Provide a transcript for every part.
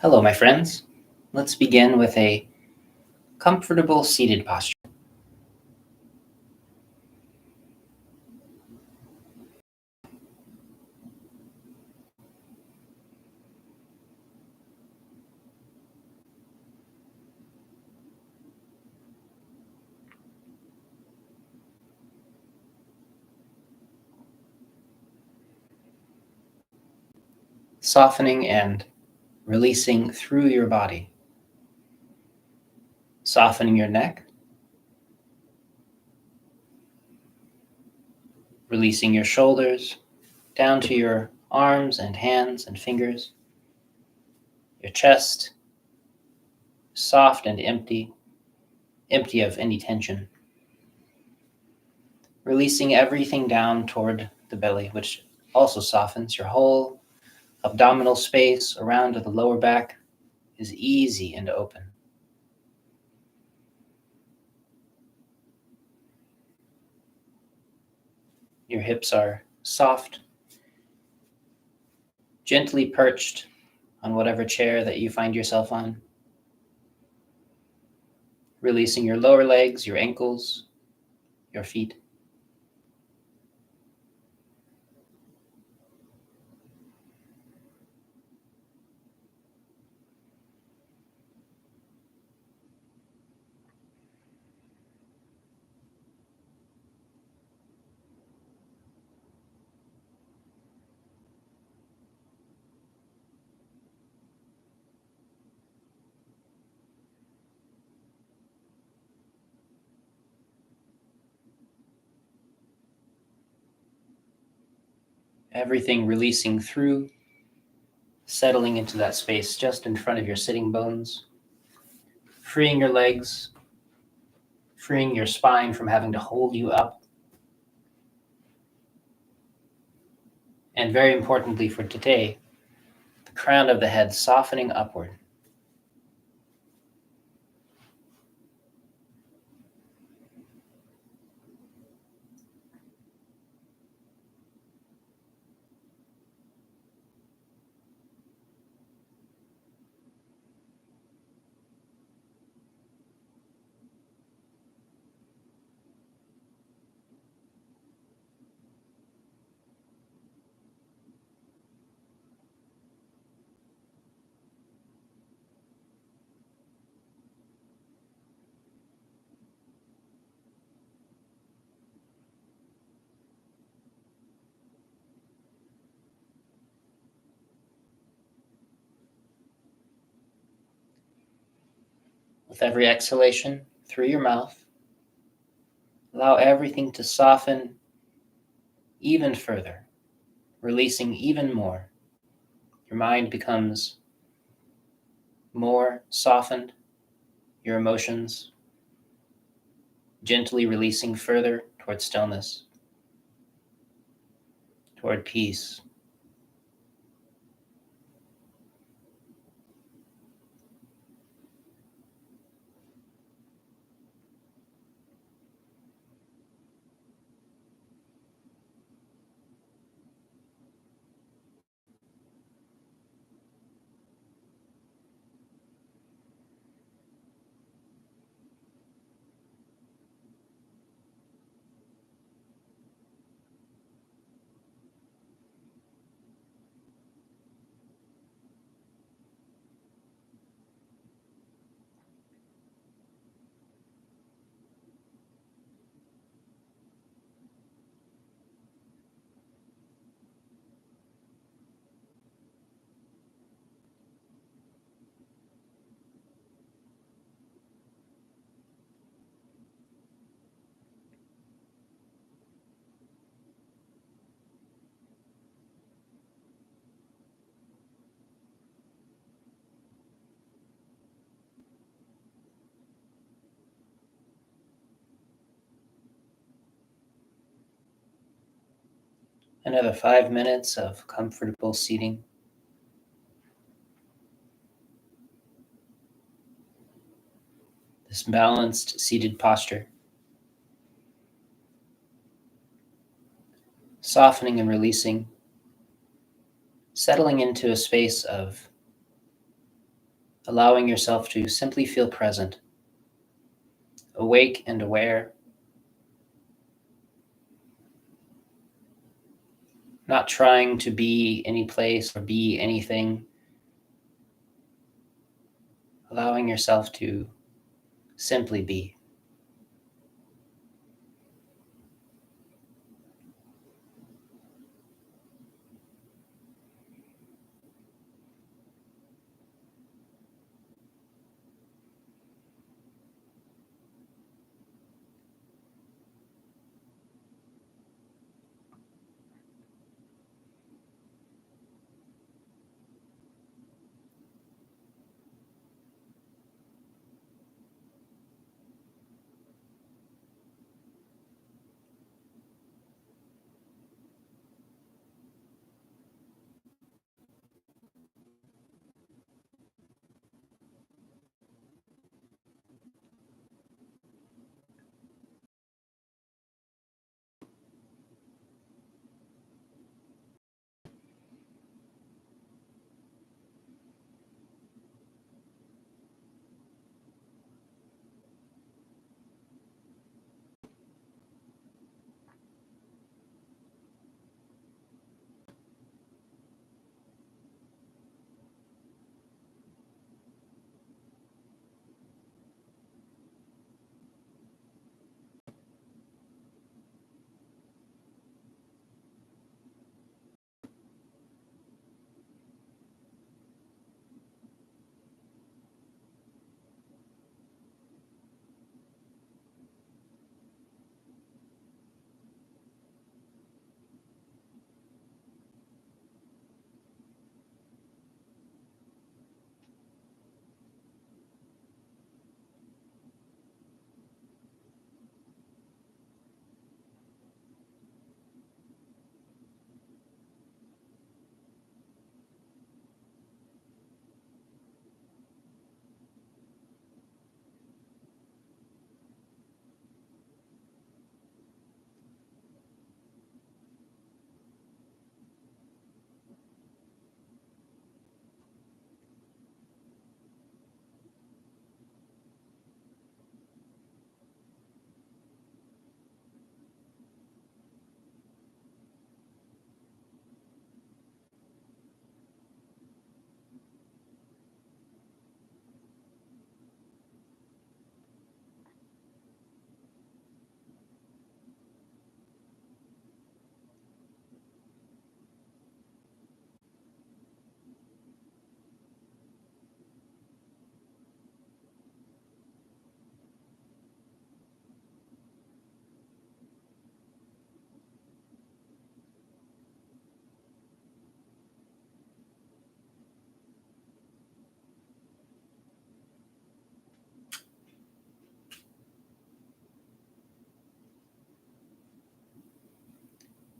Hello, my friends. Let's begin with a comfortable seated posture. Softening and releasing through your body. Softening your neck. Releasing your shoulders down to your arms and hands and fingers. Your chest, soft and empty of any tension. Releasing everything down toward the belly, which also softens. Your whole abdominal space around the lower back is easy and open. Your hips are soft, gently perched on whatever chair that you find yourself on. Releasing your lower legs, your ankles, your feet. Everything releasing through, settling into that space just in front of your sitting bones, freeing your legs, freeing your spine from having to hold you up. And very importantly for today, the crown of the head softening upward. With every exhalation through your mouth, allow everything to soften even further, releasing even more. Your mind becomes more softened, your emotions gently releasing further toward stillness, toward peace. Another 5 minutes of comfortable seating. This balanced seated posture. Softening and releasing. Settling into a space of allowing yourself to simply feel present, awake and aware, not trying to be any place or be anything, allowing yourself to simply be.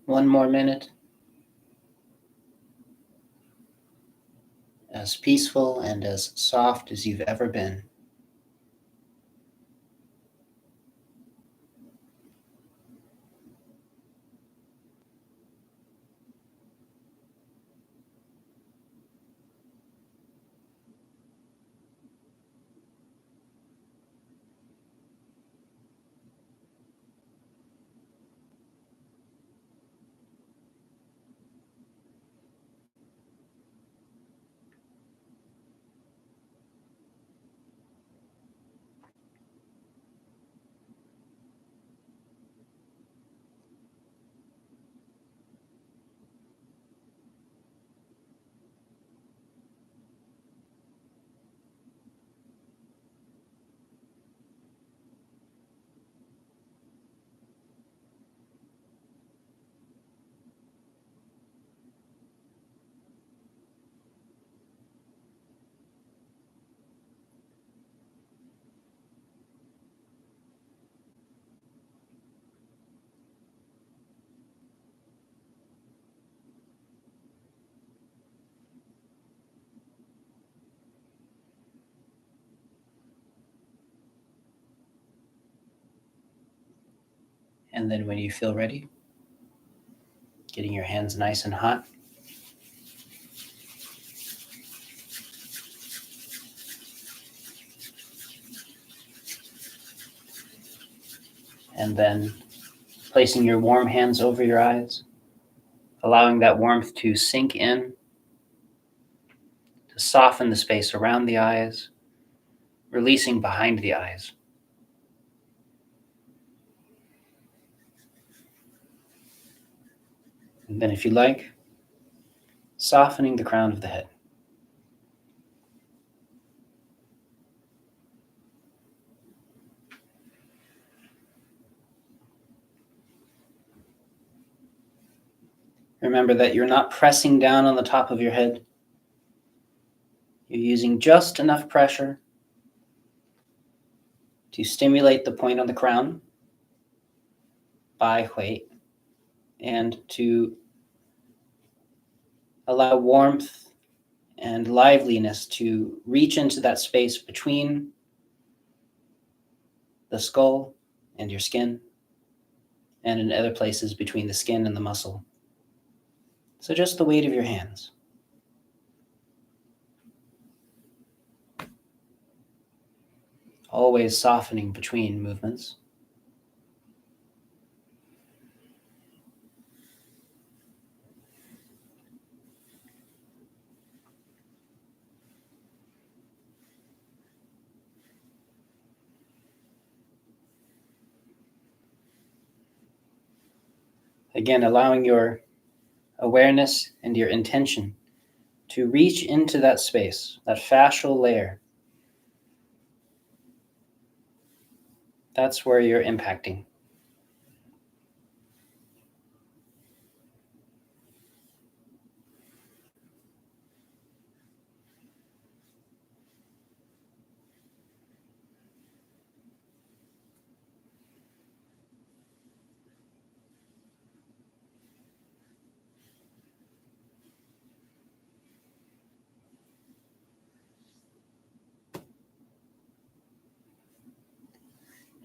One more minute. As peaceful and as soft as you've ever been. And then when you feel ready, getting your hands nice and hot, And then placing your warm hands over your eyes, allowing that warmth to sink in, to soften the space around the eyes, releasing behind the eyes. And then if you like, softening the crown of the head. Remember that you're not pressing down on the top of your head. You're using just enough pressure to stimulate the point on the crown, by weight, and to allow warmth and liveliness to reach into that space between the skull and your skin, and in other places between the skin and the muscle. So just the weight of your hands. Always softening between movements. Again, allowing your awareness and your intention to reach into that space, that fascial layer. That's where you're impacting.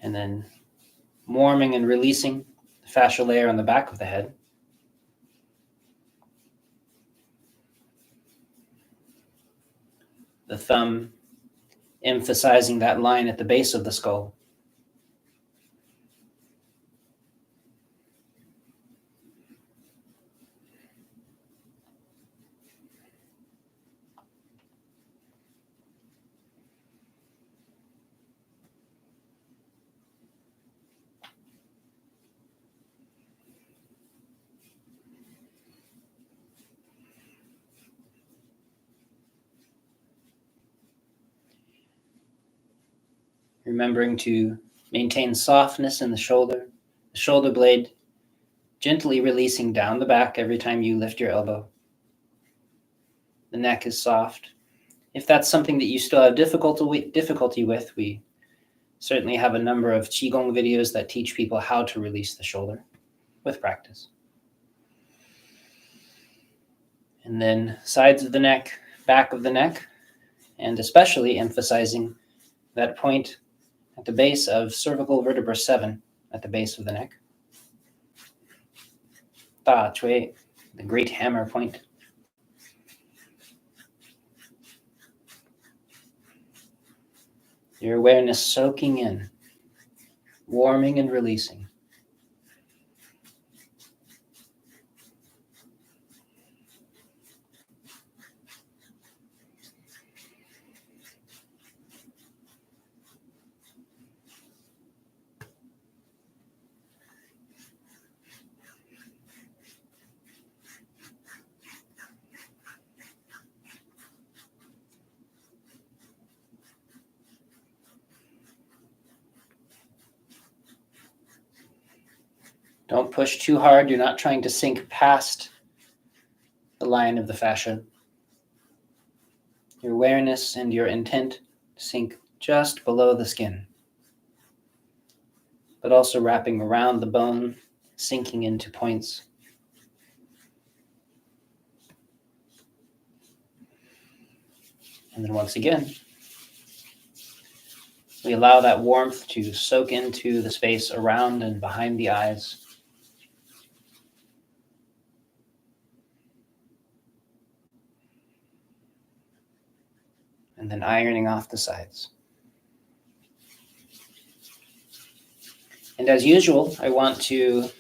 And then warming and releasing the fascial layer on the back of the head. The thumb emphasizing that line at the base of the skull. Remembering to maintain softness in the shoulder blade gently releasing down the back every time you lift your elbow. The neck is soft. If that's something that you still have difficulty with, we certainly have a number of Qigong videos that teach people how to release the shoulder with practice. And then sides of the neck, back of the neck, and especially emphasizing that point at the base of cervical vertebra 7 at the base of the neck. Da Chui, the great hammer point. Your awareness soaking in, warming and releasing. Don't push too hard. You're not trying to sink past the line of the fascia. Your awareness and your intent sink just below the skin, but also wrapping around the bone, sinking into points. And then once again, we allow that warmth to soak into the space around and behind the eyes. And then ironing off the sides. And as usual, I want to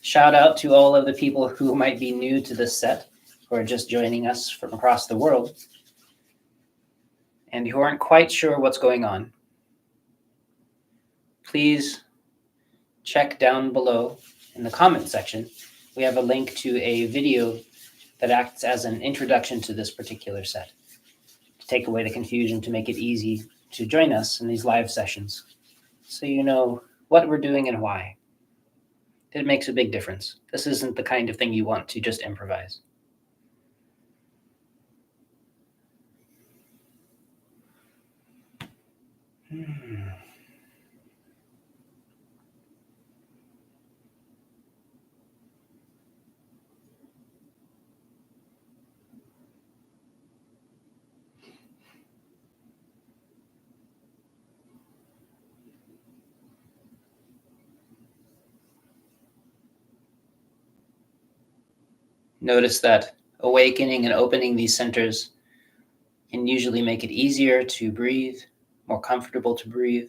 shout out to all of the people who might be new to this set, who are just joining us from across the world, and who aren't quite sure what's going on. Please check down below in the comment section. We have a link to a video that acts as an introduction to this particular set, to take away the confusion, to make it easy to join us in these live sessions, so you know what we're doing and why. It makes a big difference. This isn't the kind of thing you want to just improvise. Notice that awakening and opening these centers can usually make it easier to breathe, more comfortable to breathe.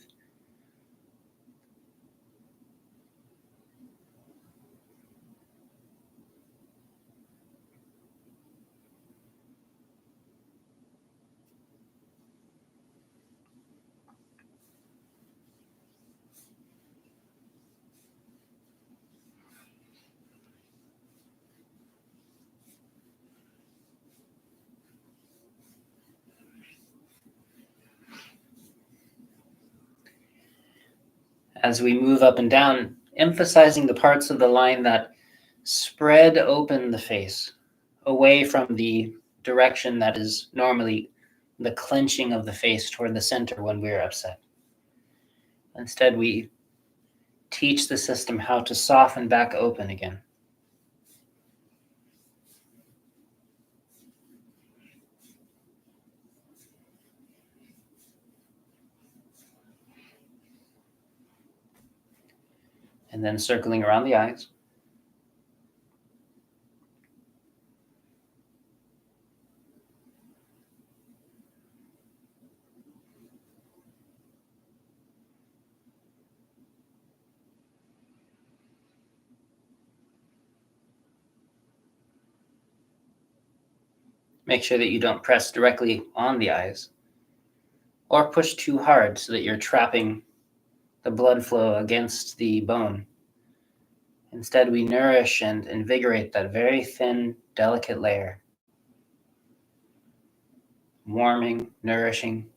As we move up and down, emphasizing the parts of the line that spread open the face, away from the direction that is normally the clenching of the face toward the center when we're upset. Instead, we teach the system how to soften back open again. And then circling around the eyes. Make sure that you don't press directly on the eyes or push too hard so that you're trapping the blood flow against the bone. Instead, we nourish and invigorate that very thin, delicate layer. Warming, nourishing.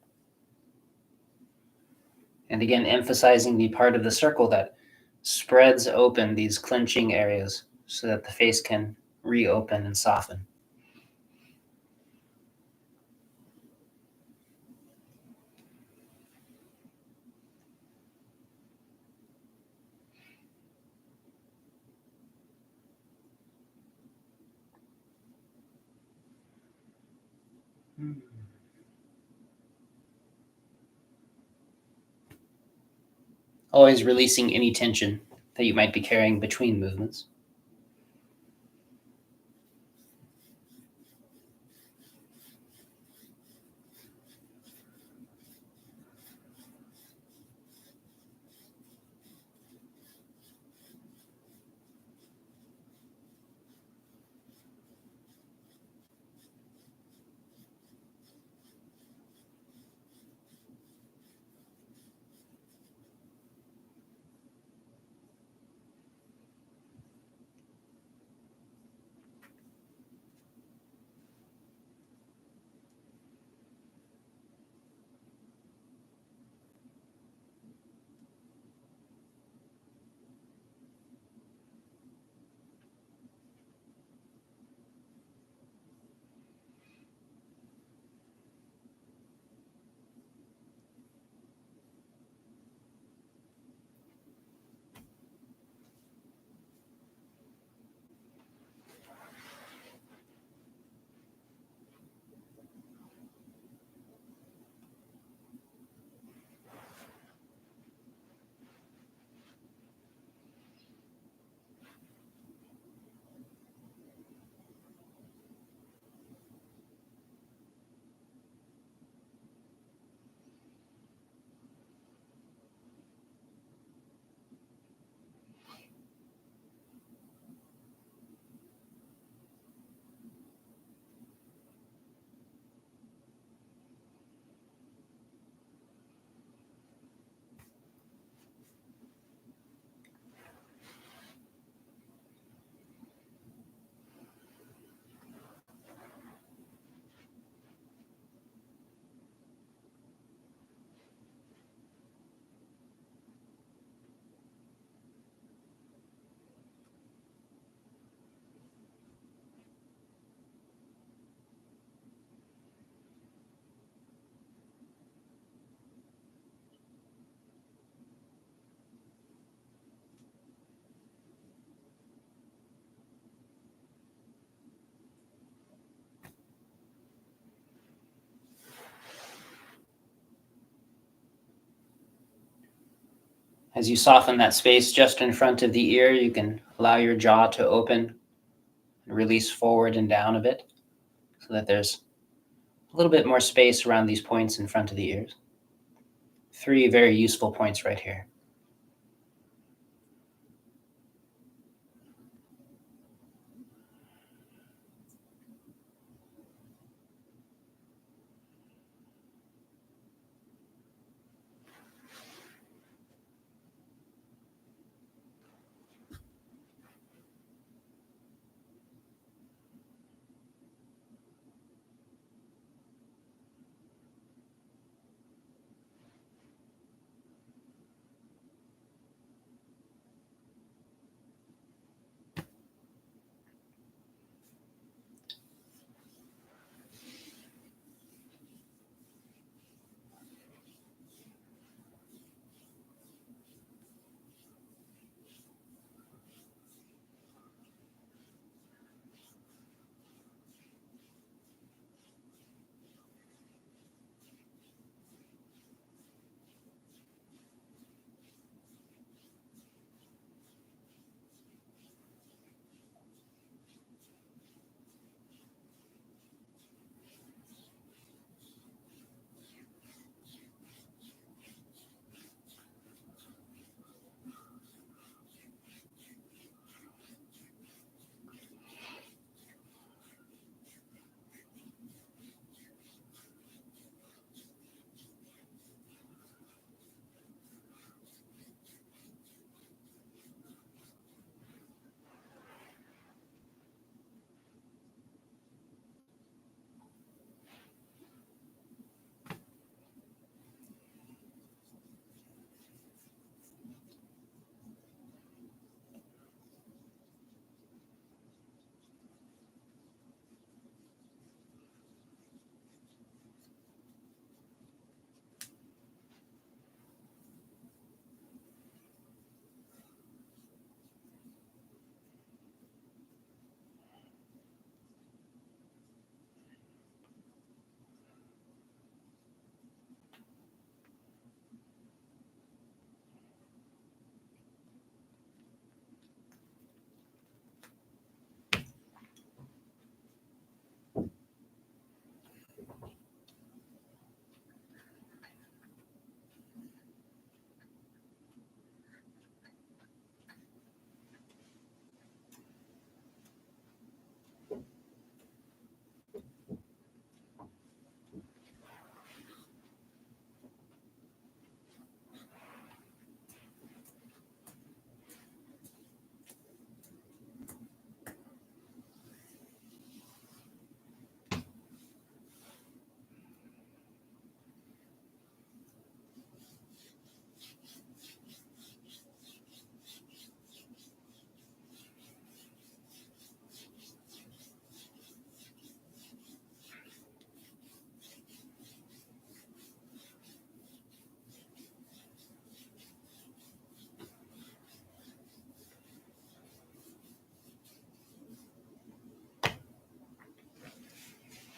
And again, emphasizing the part of the circle that spreads open these clenching areas so that the face can reopen and soften. Always releasing any tension that you might be carrying between movements. As you soften that space just in front of the ear, you can allow your jaw to open and release forward and down a bit so that there's a little bit more space around these points in front of the ears. 3 very useful points right here.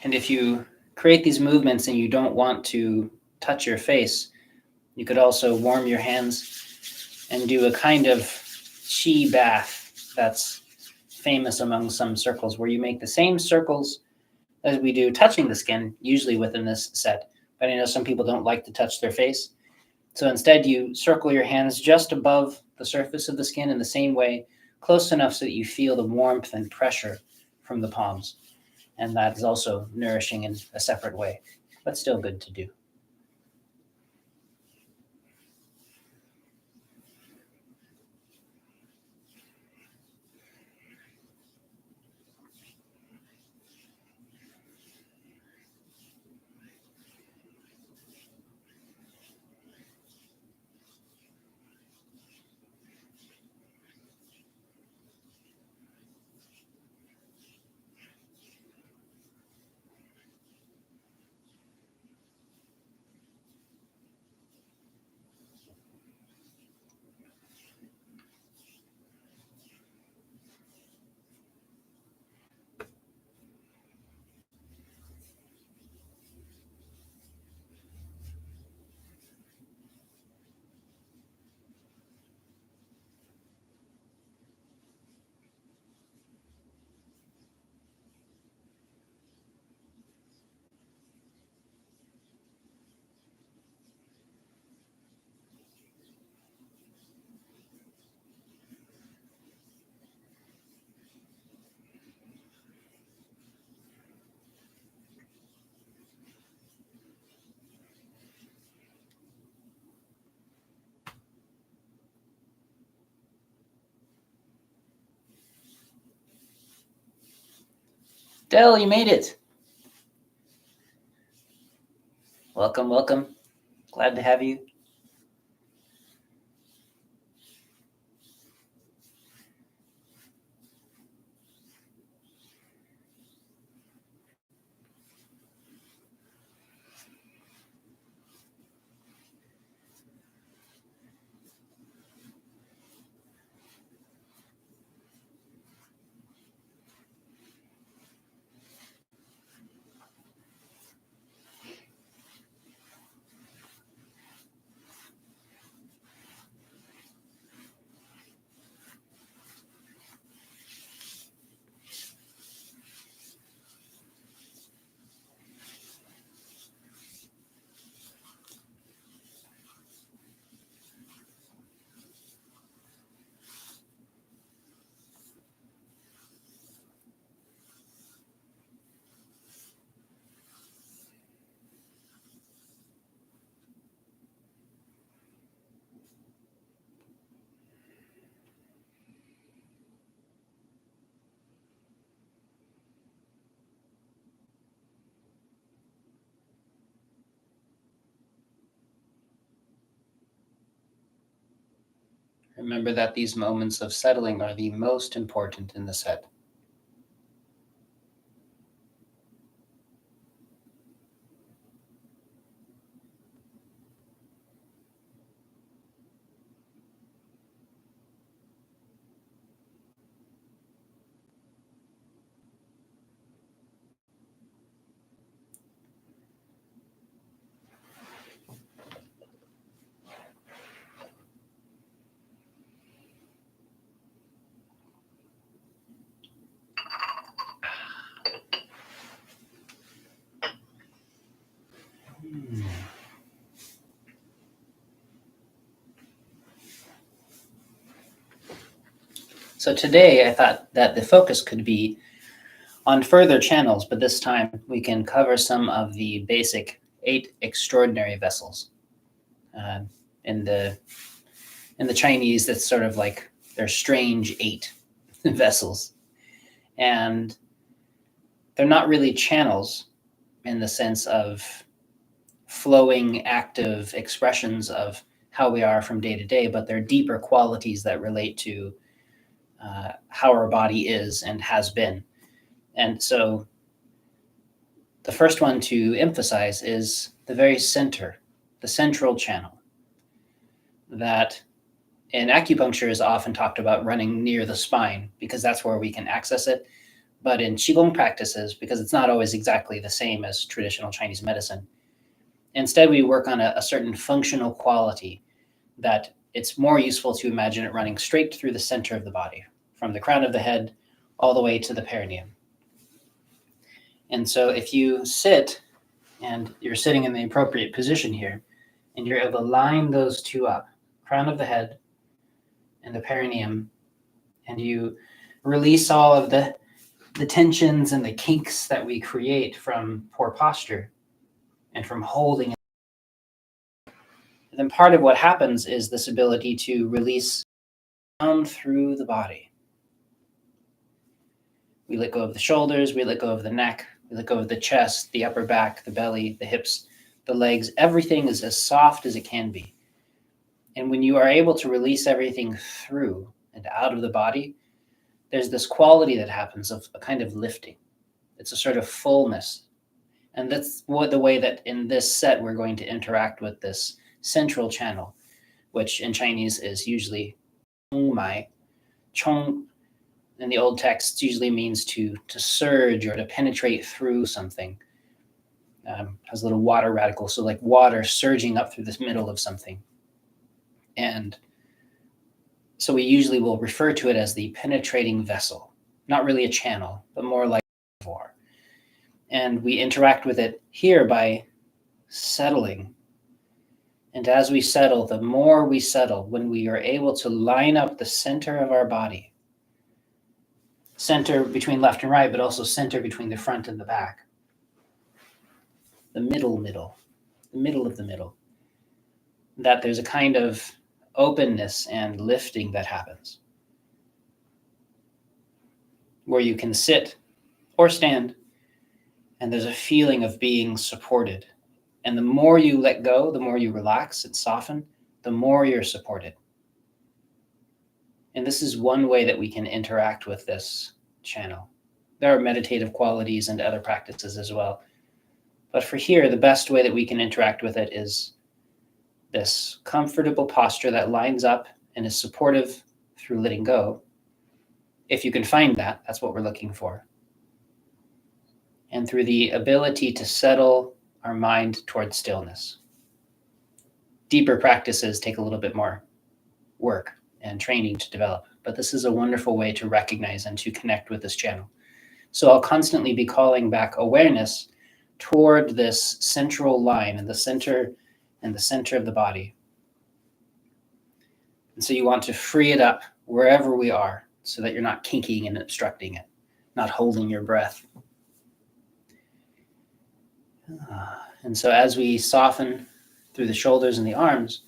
And if you create these movements and you don't want to touch your face, you could also warm your hands and do a kind of chi bath that's famous among some circles, where you make the same circles as we do touching the skin, usually within this set. But I know some people don't like to touch their face. So instead, you circle your hands just above the surface of the skin in the same way, close enough so that you feel the warmth and pressure from the palms. And that is also nourishing in a separate way, but still good to do. Del, you made it. Welcome, welcome. Glad to have you. Remember that these moments of settling are the most important in the set. So today I thought that the focus could be on further channels, but this time we can cover some of the basic 8 extraordinary vessels. In the Chinese, that's sort of like their strange 8 vessels. And they're not really channels in the sense of flowing, active expressions of how we are from day to day, but they're deeper qualities that relate to how our body is and has been. And so the first one to emphasize is the very center, the central channel, that in acupuncture is often talked about running near the spine because that's where we can access it. But in Qigong practices, because it's not always exactly the same as traditional Chinese medicine, instead we work on a certain functional quality that it's more useful to imagine it running straight through the center of the body, from the crown of the head all the way to the perineum. And so if you sit and you're sitting in the appropriate position here, and you're able to line those two up, crown of the head and the perineum, and you release all of the tensions and the kinks that we create from poor posture and from holding. And then part of what happens is this ability to release down through the body. We let go of the shoulders, we let go of the neck, we let go of the chest, the upper back, the belly, the hips, the legs. Everything is as soft as it can be. And when you are able to release everything through and out of the body, there's this quality that happens of a kind of lifting. It's a sort of fullness. And that's the way that in this set we're going to interact with this central channel, which in Chinese is usually Mai. Chong in the old texts usually means to surge or to penetrate through something. Has a little water radical, so like water surging up through the middle of something. And so we usually will refer to it as the penetrating vessel, not really a channel, but more like a reservoir. And we interact with it here by settling. And as we settle, the more we settle, when we are able to line up the center of our body, center between left and right, but also center between the front and the back, the middle of the middle, that there's a kind of openness and lifting that happens, where you can sit or stand, and there's a feeling of being supported. And the more you let go, the more you relax and soften, the more you're supported. And this is one way that we can interact with this channel. There are meditative qualities and other practices as well. But for here, the best way that we can interact with it is this comfortable posture that lines up and is supportive through letting go. If you can find that, that's what we're looking for. And through the ability to settle our mind towards stillness. Deeper practices take a little bit more work and training to develop, but this is a wonderful way to recognize and to connect with this channel. So I'll constantly be calling back awareness toward this central line in the center of the body. And so you want to free it up wherever we are so that you're not kinking and obstructing it, not holding your breath. And so as we soften through the shoulders and the arms,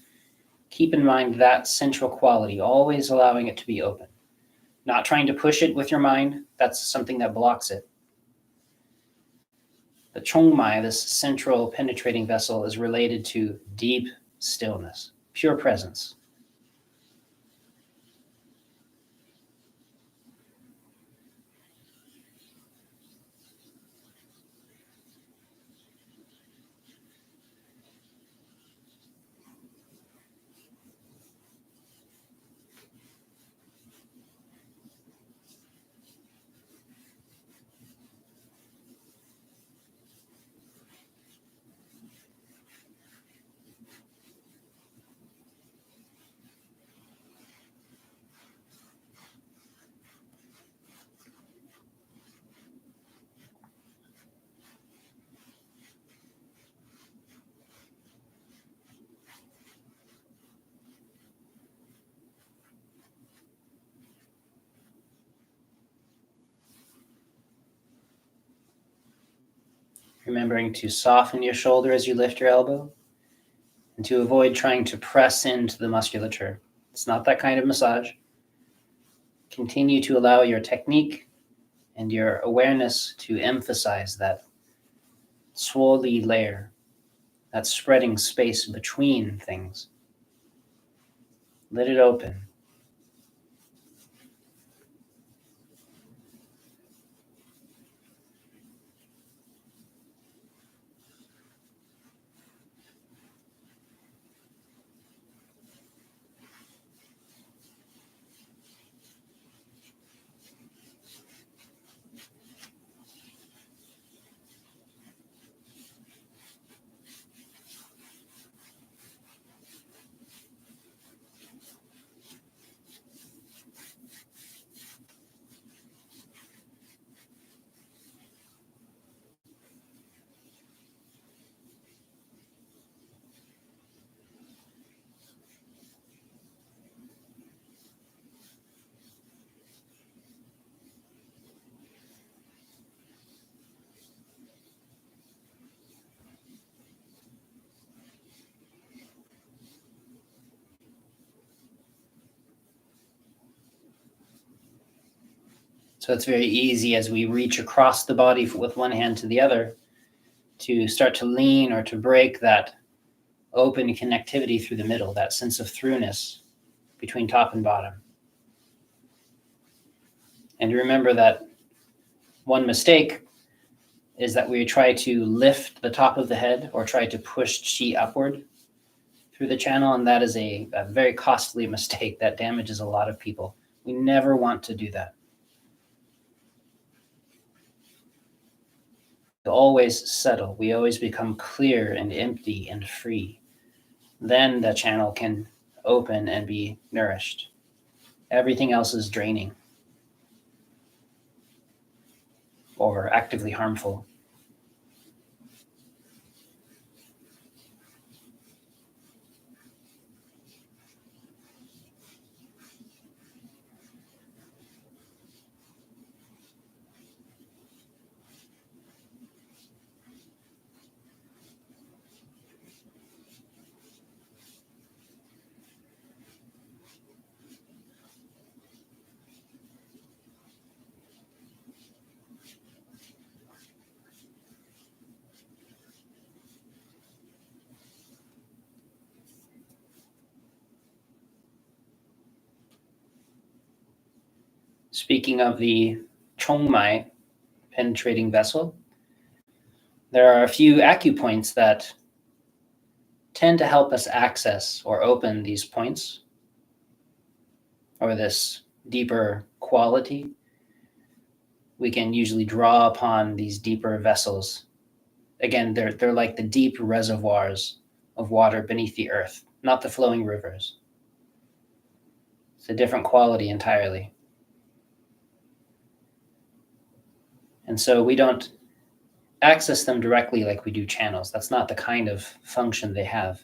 keep in mind that central quality, always allowing it to be open. Not trying to push it with your mind, that's something that blocks it. The chongmai, this central penetrating vessel, is related to deep stillness, pure presence. Remembering to soften your shoulder as you lift your elbow and to avoid trying to press into the musculature. It's not that kind of massage. Continue to allow your technique and your awareness to emphasize that swolly layer, that spreading space between things. Let it open. So it's very easy as we reach across the body with one hand to the other to start to lean or to break that open connectivity through the middle, that sense of throughness between top and bottom. And remember that one mistake is that we try to lift the top of the head or try to push chi upward through the channel, and that is a very costly mistake that damages a lot of people. We never want to do that. We always settle. We always become clear and empty and free. Then the channel can open and be nourished. Everything else is draining or actively harmful. Speaking of the chongmai, penetrating vessel, there are a few acupoints that tend to help us access or open these points, or this deeper quality. We can usually draw upon these deeper vessels. Again, they're like the deep reservoirs of water beneath the earth, not the flowing rivers. It's a different quality entirely. And so we don't access them directly like we do channels. That's not the kind of function they have.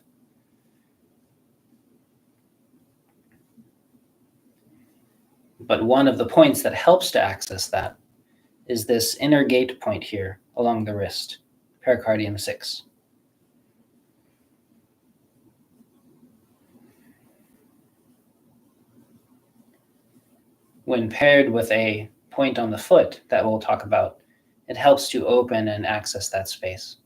But one of the points that helps to access that is this inner gate point here along the wrist, pericardium 6. When paired with a point on the foot that we'll talk about, it helps to open and access that space.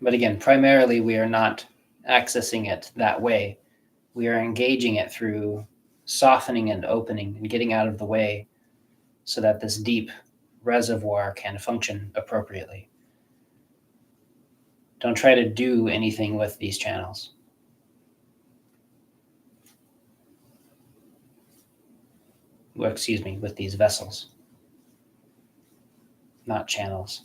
But again, primarily we are not accessing it that way. We are engaging it through softening and opening and getting out of the way so that this deep reservoir can function appropriately. Don't try to do anything with these channels. Well, excuse me, with these vessels, not channels.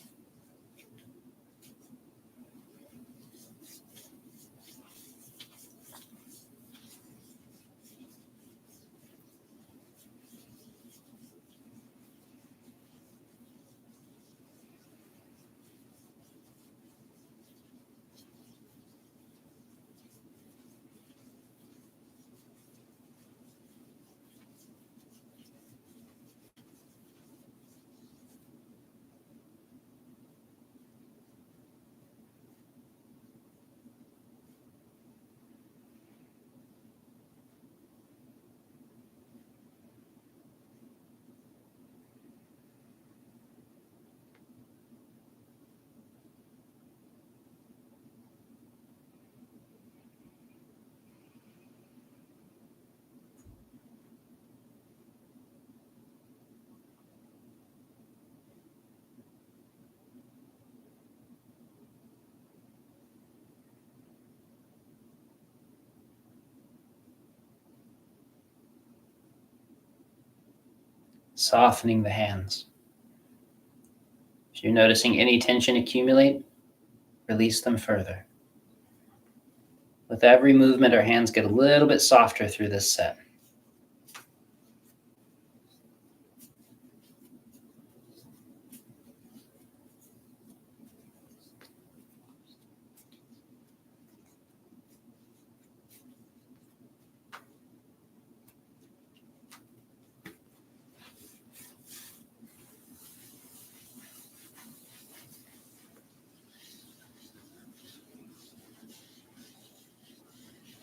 Softening the hands. If you're noticing any tension accumulate, release them further. With every movement, our hands get a little bit softer through this set.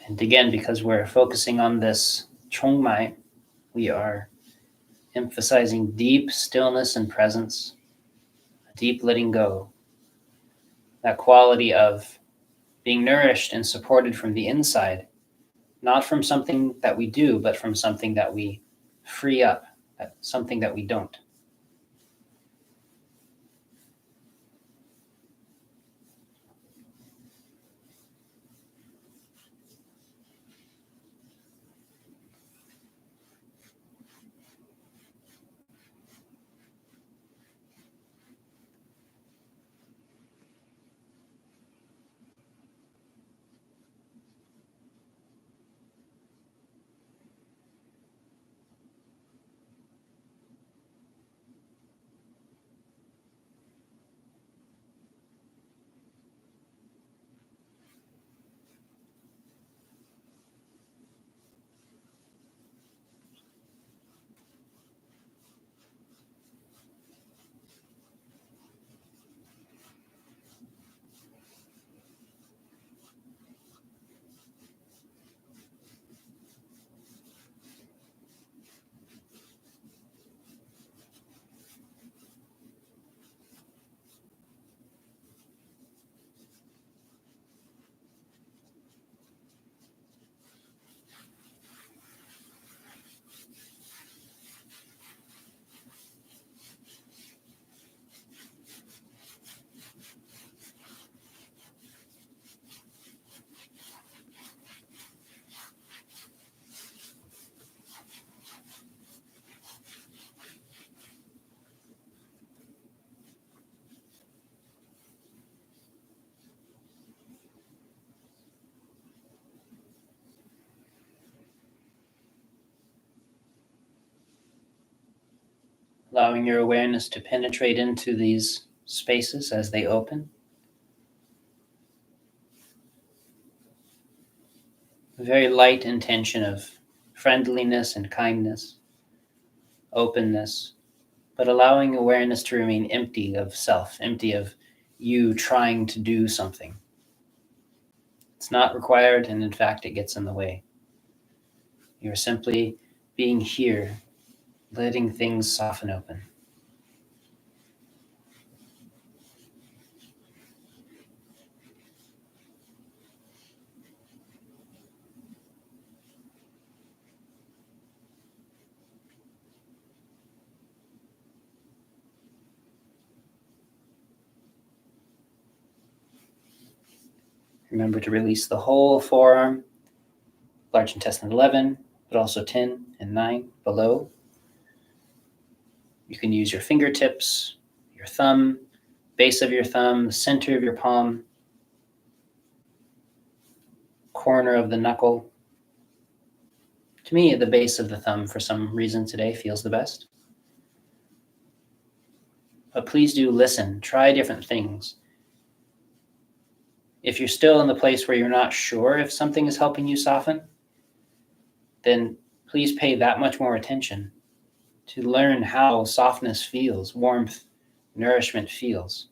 And again, because we're focusing on this chongmai, we are emphasizing deep stillness and presence, deep letting go, that quality of being nourished and supported from the inside, not from something that we do, but from something that we free up, something that we don't. allowing your awareness to penetrate into these spaces as they open. A very light intention of friendliness and kindness, openness, but allowing awareness to remain empty of self, empty of you trying to do something. It's not required, and in fact, it gets in the way. You're simply being here, letting things soften open. Remember to release the whole forearm, large intestine 11, but also 10 and 9 below. You can use your fingertips, your thumb, base of your thumb, the center of your palm, corner of the knuckle. To me, the base of the thumb for some reason today feels the best. But please do listen, try different things. If you're still in the place where you're not sure if something is helping you soften, then please pay that much more attention to learn how softness feels, warmth, nourishment feels,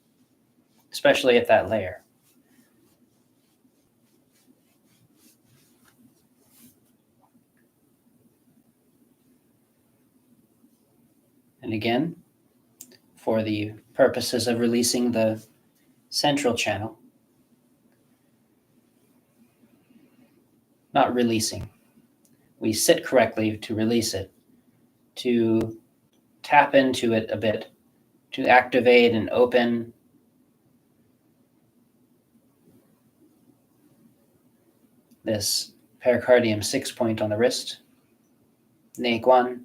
especially at that layer. And again, for the purposes of releasing the central channel, not releasing. We sit correctly to release it, to tap into it a bit, to activate and open this pericardium 6 point on the wrist, Ne Guan.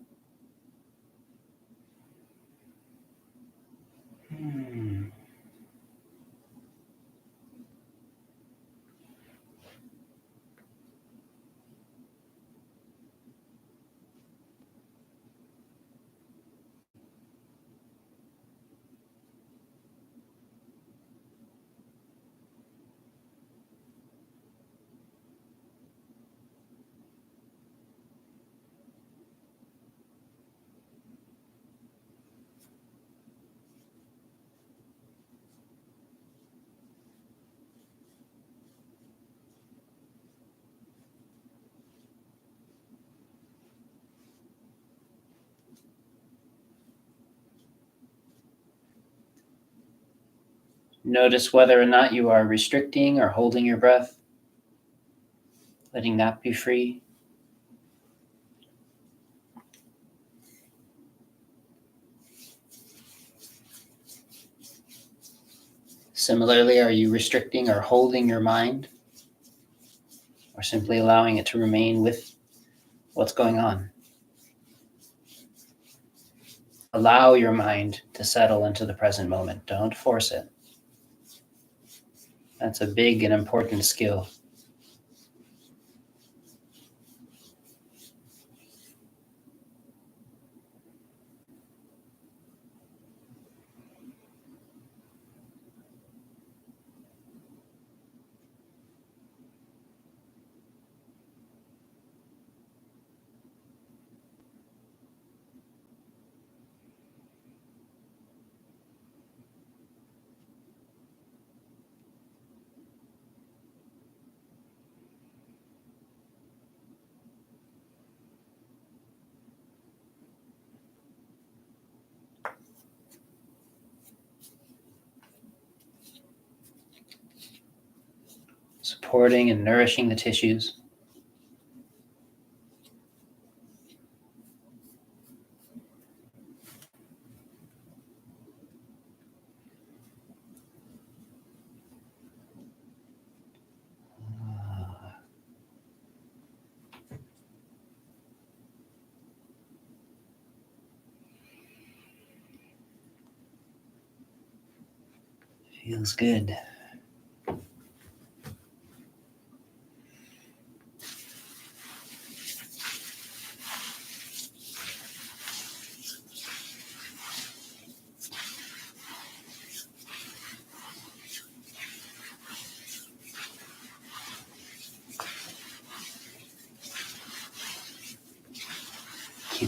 Notice whether or not you are restricting or holding your breath, letting that be free. Similarly, are you restricting or holding your mind, or simply allowing it to remain with what's going on? Allow your mind to settle into the present moment. Don't force it. That's a big and important skill. Supporting and nourishing the tissues. Feels good.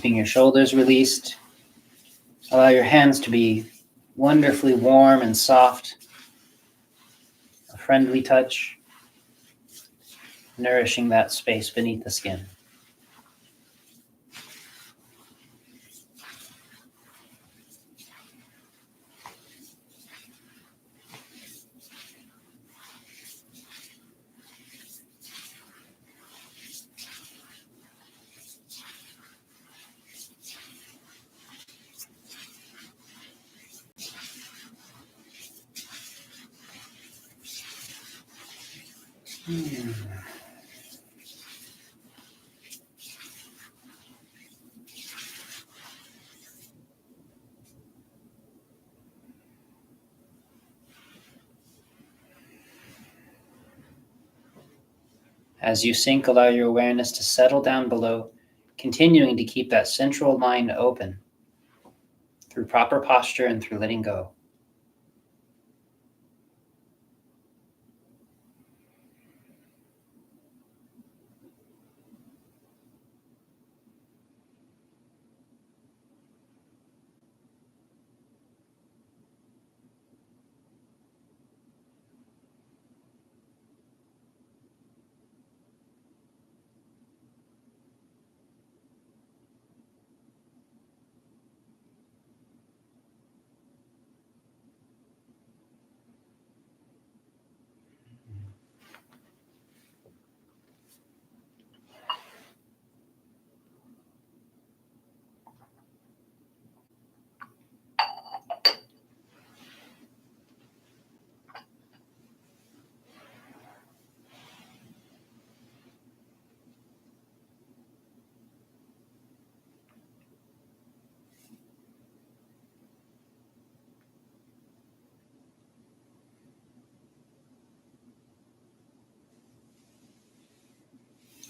keeping your shoulders released. Allow your hands to be wonderfully warm and soft. A friendly touch, nourishing that space beneath the skin. As you sink, allow your awareness to settle down below, continuing to keep that central line open through proper posture and through letting go.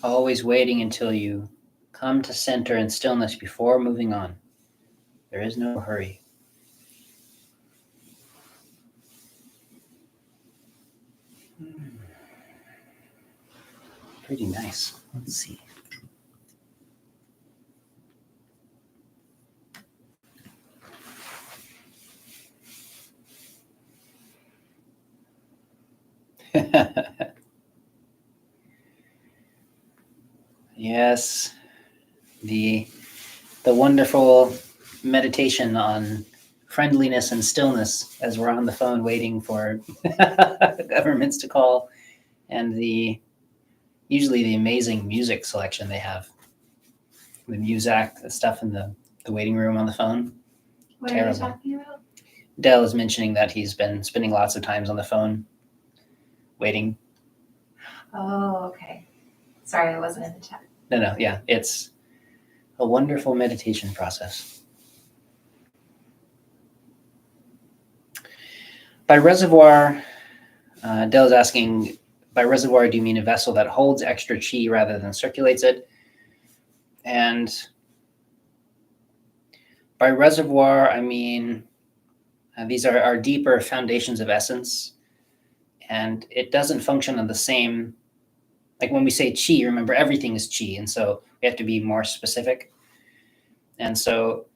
Always waiting until you come to center and stillness before moving on. There is no hurry. Pretty nice. Let's see. Yes, the wonderful meditation on friendliness and stillness as we're on the phone waiting for governments to call, and usually the amazing music selection they have. The Muzak, the stuff in the waiting room on the phone. What Terrible. are you talking about? Del is mentioning that he's been spending lots of times on the phone waiting. Oh, okay. Sorry, I wasn't in the chat. No, yeah, it's a wonderful meditation process. By reservoir, Del is asking, by reservoir, do you mean a vessel that holds extra chi rather than circulates it? And by reservoir, I mean, these are our deeper foundations of essence. And it doesn't function on the same, like when we say chi, remember everything is chi. And so we have to be more specific. And so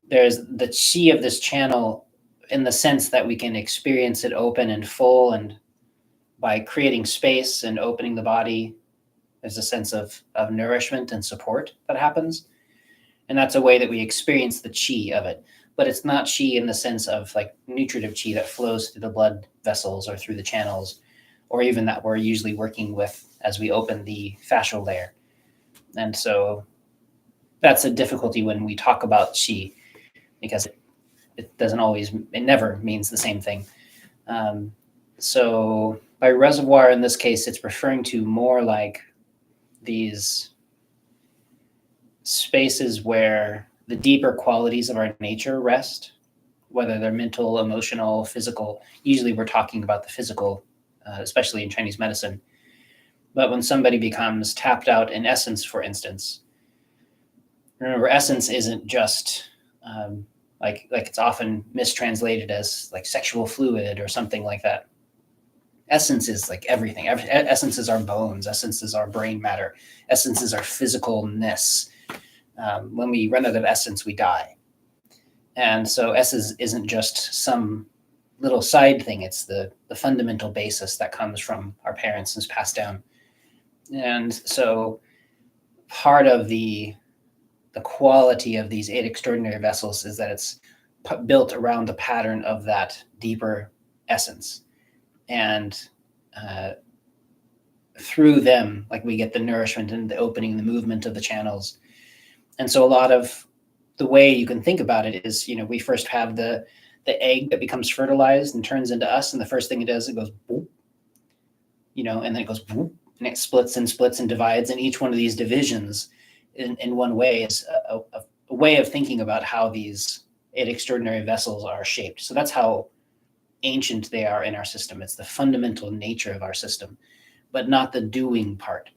there's the chi of this channel in the sense that we can experience it open and full. And by creating space and opening the body, there's a sense of nourishment and support that happens. And that's a way that we experience the chi of it. But it's not chi in the sense of like nutritive chi that flows through the blood vessels or through the channels, or even that we're usually working with as we open the fascial layer. And so that's a difficulty when we talk about chi, because it doesn't always, it never means the same thing. So by reservoir, in this case, it's referring to more like these spaces where the deeper qualities of our nature rest, whether they're mental, emotional, physical. Usually we're talking about the physical, especially in Chinese medicine. But when somebody becomes tapped out in essence, for instance, remember, essence isn't just like it's often mistranslated as like sexual fluid or something like that. Essence is like everything. Essence is our bones. Essence is our brain matter. Essence is our physicalness. When we run out of essence, we die. And so essence isn't just some little side thing. It's the fundamental basis that comes from our parents and is passed down. And so part of the quality of these 8 extraordinary vessels is that it's built around the pattern of that deeper essence. And through them, like, we get the nourishment and the opening, the movement of the channels. And so a lot of the way you can think about it is, we first have the egg that becomes fertilized and turns into us. And the first thing it does, it goes boop, and then it goes boop, and it splits and divides. And each one of these divisions in one way is a way of thinking about how these 8 extraordinary vessels are shaped. So that's how ancient they are in our system. It's the fundamental nature of our system, but not the doing part,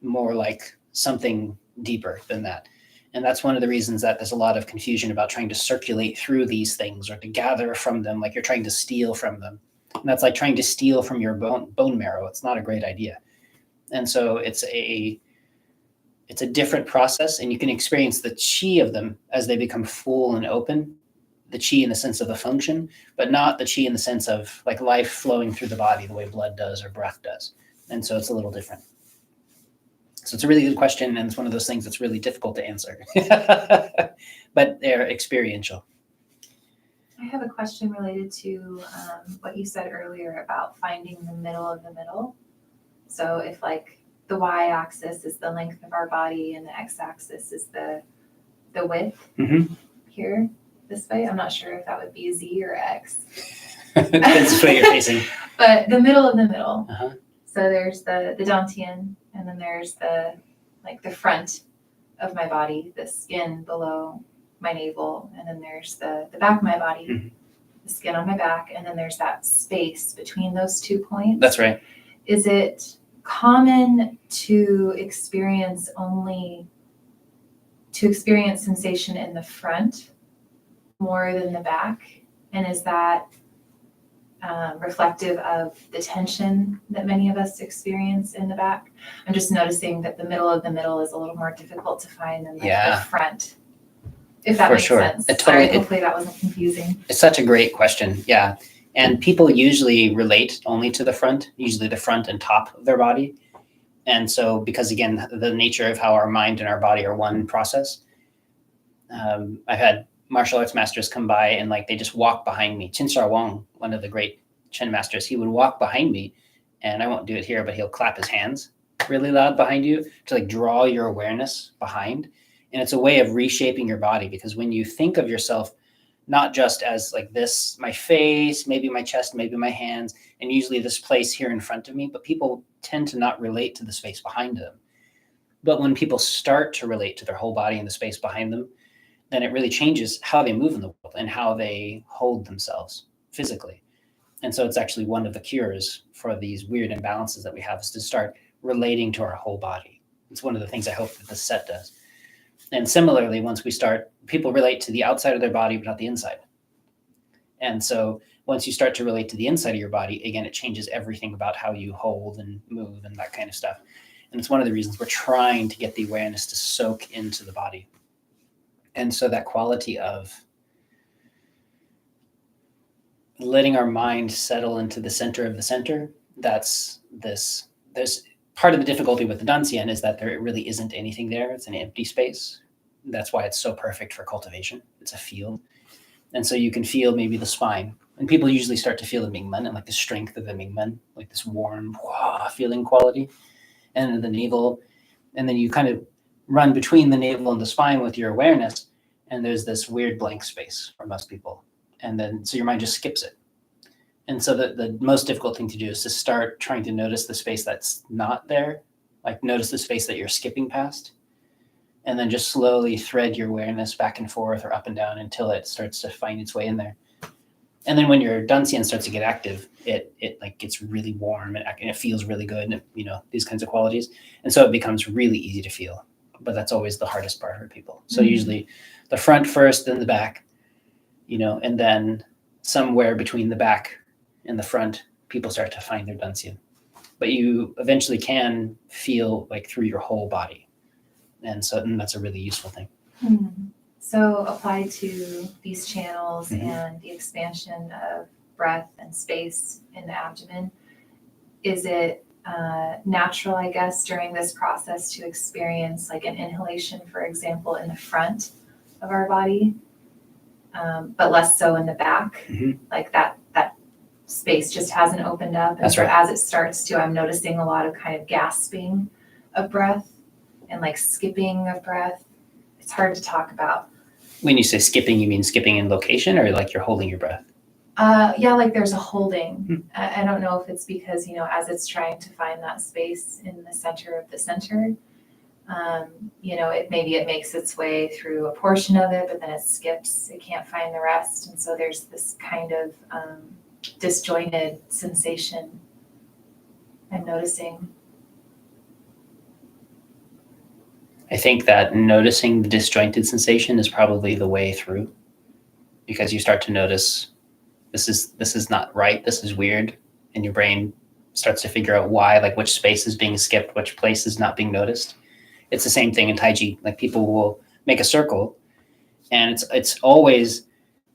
more like something deeper than that. And that's one of the reasons that there's a lot of confusion about trying to circulate through these things or to gather from them, like you're trying to steal from them. And that's like trying to steal from your bone marrow. It's not a great idea. And so it's a different process, and you can experience the chi of them as they become full and open, the chi in the sense of the function, but not the chi in the sense of like life flowing through the body the way blood does or breath does. And so it's a little different. So it's a really good question, and it's one of those things that's really difficult to answer, but they're experiential. I have a question related to what you said earlier about finding the middle of the middle. So if like the y-axis is the length of our body and the x-axis is the width here, this way, I'm not sure if that would be Z or X. Depends which way you're facing. But the middle of the middle. Uh-huh. So there's the dantian, and then there's the front of my body, the skin below my navel, and then there's the back of my body, the skin on my back, and then there's that space between those 2 points. That's right. Is it common to experience sensation in the front more than the back? And is that reflective of the tension that many of us experience in the back? I'm just noticing that the middle of the middle is a little more difficult to find than the front, if that makes sense. Hopefully that wasn't confusing. It's such a great question. Yeah. And people usually relate only to the front, usually the front and top of their body. And so, because again, the nature of how our mind and our body are one process, I've had martial arts masters come by and they just walk behind me. Chin Sha Wang, one of the great Chen masters, he would walk behind me, and I won't do it here, but he'll clap his hands really loud behind you to draw your awareness behind. And it's a way of reshaping your body, because when you think of yourself not just as this, my face, maybe my chest, maybe my hands, and usually this place here in front of me, but people tend to not relate to the space behind them. But when people start to relate to their whole body and the space behind them, then it really changes how they move in the world and how they hold themselves physically. And so it's actually one of the cures for these weird imbalances that we have, is to start relating to our whole body. It's one of the things I hope that this set does. And similarly, once we start, people relate to the outside of their body, but not the inside. And so once you start to relate to the inside of your body, again, it changes everything about how you hold and move and that kind of stuff. And it's one of the reasons we're trying to get the awareness to soak into the body. And so that quality of letting our mind settle into the center of the center, there's part of the difficulty with the Dancian is that there really isn't anything there. It's an empty space. That's why it's so perfect for cultivation. It's a field. And so you can feel maybe the spine. And people usually start to feel the Mingmen and the strength of the Mingmen, this warm feeling quality. And the navel. And then you kind of run between the navel and the spine with your awareness, and there's this weird blank space for most people. And then so your mind just skips it. And so the most difficult thing to do is to start trying to notice the space that's not there, notice the space that you're skipping past, and then just slowly thread your awareness back and forth or up and down until it starts to find its way in there. And then when your Dancian starts to get active, it gets really warm and it feels really good, and these kinds of qualities. And so it becomes really easy to feel. But that's always the hardest part for people. So usually the front first, then the back, and then somewhere between the back and the front, people start to find their Dancian. But you eventually can feel through your whole body. And that's a really useful thing. So applied to these channels and the expansion of breath and space in the abdomen, is it natural, I guess, during this process to experience like an inhalation, for example, in the front of our body, but less so in the back? Like that space just hasn't opened up. And so as it starts to, I'm noticing a lot of kind of gasping of breath and like skipping of breath. It's hard to talk about. When you say skipping, you mean skipping in location, or like you're holding your breath? Yeah, like there's a holding. I don't know if it's because, as it's trying to find that space in the center of the center, maybe it makes its way through a portion of it, but then it skips. It can't find the rest. And so there's this kind of disjointed sensation I'm noticing. I think that noticing the disjointed sensation is probably the way through, because you start to notice this is not right, this is weird, and your brain starts to figure out why, like which space is being skipped, which place is not being noticed. It's the same thing in Tai Chi. Like people will make a circle, and it's always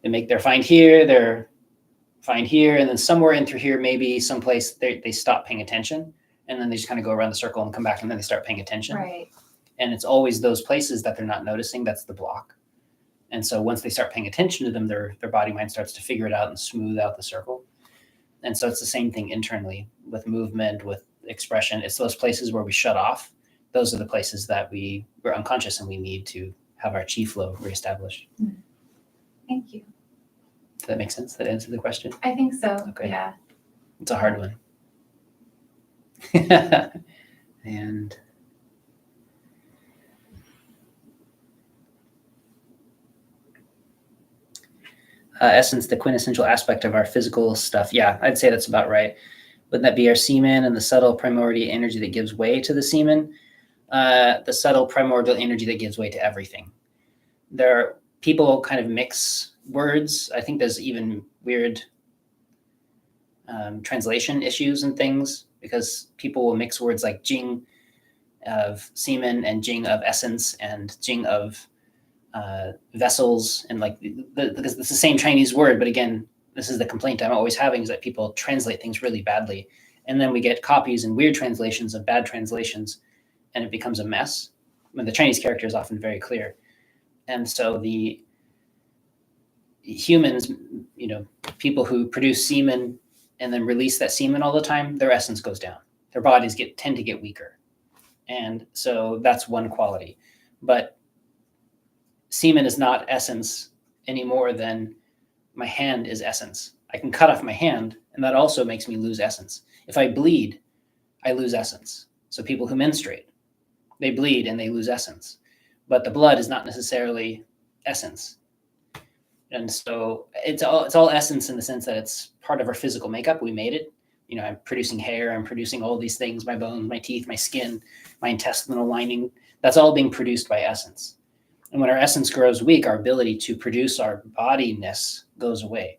they're fine here, they're fine here, and then somewhere in through here, maybe someplace they stop paying attention, and then they just kind of go around the circle and come back, and then they start paying attention. Right. And it's always those places that they're not noticing that's the block. And so once they start paying attention to them, their body mind starts to figure it out and smooth out the circle. And so it's the same thing internally with movement, with expression. It's those places where we shut off. Those are the places that we're unconscious, and we need to have our chi flow reestablished. Thank you. Does that make sense? That answer the question? I think so. Okay. Yeah. It's a hard one. And essence, the quintessential aspect of our physical stuff. Yeah, I'd say that's about right. Wouldn't that be our semen and the subtle primordial energy that gives way to the semen? The subtle primordial energy that gives way to everything. People kind of mix words. I think there's even weird translation issues and things, because people will mix words like jing of semen and jing of essence and jing of vessels, and like because it's the same Chinese word, but again, this is the complaint I'm always having, is that people translate things really badly, and then we get copies and weird translations of bad translations, and it becomes a mess when the Chinese character is often very clear. And so the humans, people who produce semen and then release that semen all the time, their essence goes down. Their bodies tend to get weaker, and so that's one quality. But semen is not essence any more than my hand is essence. I can cut off my hand, and that also makes me lose essence. If I bleed, I lose essence. So people who menstruate, they bleed and they lose essence. But the blood is not necessarily essence. And so it's all essence in the sense that it's part of our physical makeup. We made it. I'm producing hair, I'm producing all these things, my bones, my teeth, my skin, my intestinal lining. That's all being produced by essence. And when our essence grows weak, our ability to produce our bodiness goes away.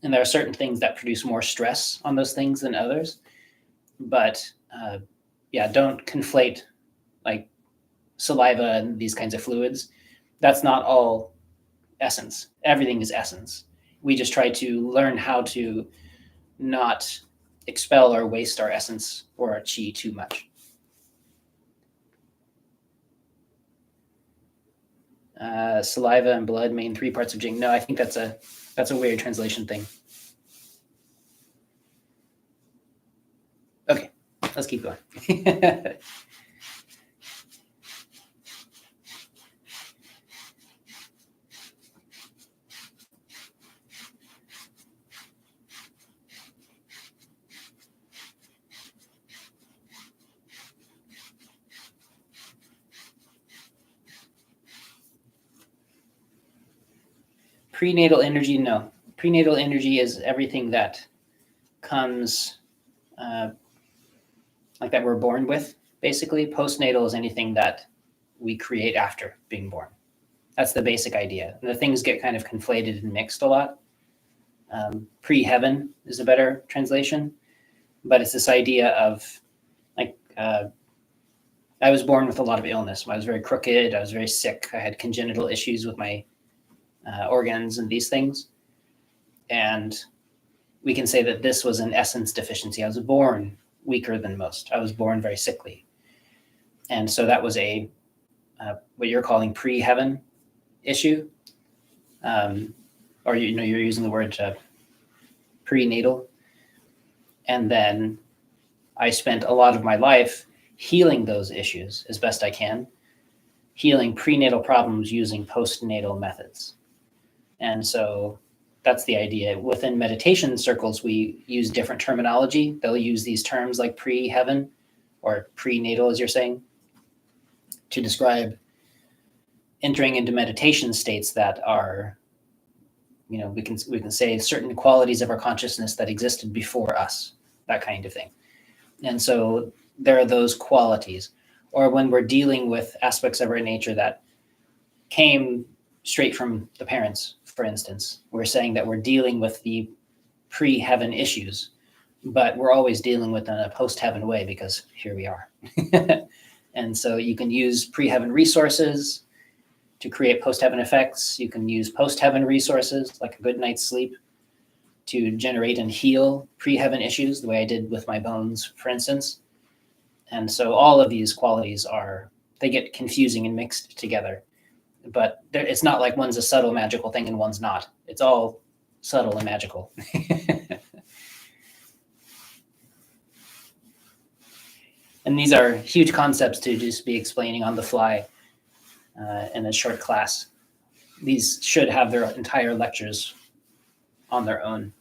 And there are certain things that produce more stress on those things than others. But don't conflate like saliva and these kinds of fluids. That's not all essence. Everything is essence. We just try to learn how to not expel or waste our essence or our chi too much. Saliva and blood, main three parts of Jing. No, I think that's a weird translation thing. Okay, let's keep going. Prenatal energy, no. Prenatal energy is everything that comes like that we're born with, basically. Postnatal is anything that we create after being born. That's the basic idea. And the things get kind of conflated and mixed a lot. Pre-heaven is a better translation, but it's this idea of like I was born with a lot of illness. I was very crooked. I was very sick. I had congenital issues with my organs and these things. And we can say that this was an essence deficiency. I was born weaker than most. I was born very sickly. And so that was a what you're calling pre-heaven issue. Or, you're using the word prenatal. And then I spent a lot of my life healing those issues as best I can, healing prenatal problems using postnatal methods. And so that's the idea. Within meditation circles, we use different terminology. They'll use these terms like pre-heaven or prenatal, as you're saying, to describe entering into meditation states that are, we can say certain qualities of our consciousness that existed before us, that kind of thing. And so there are those qualities. Or when we're dealing with aspects of our nature that came straight from the parents, for instance, we're saying that we're dealing with the pre-heaven issues, but we're always dealing with them in a post-heaven way because here we are. And so you can use pre-heaven resources to create post-heaven effects. You can use post-heaven resources like a good night's sleep to generate and heal pre-heaven issues, the way I did with my bones, for instance. And so all of these qualities they get confusing and mixed together. But it's not like one's a subtle magical thing and one's not. It's all subtle and magical. And these are huge concepts to just be explaining on the fly in a short class. These should have their entire lectures on their own.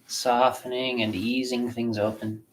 Softening and easing things open.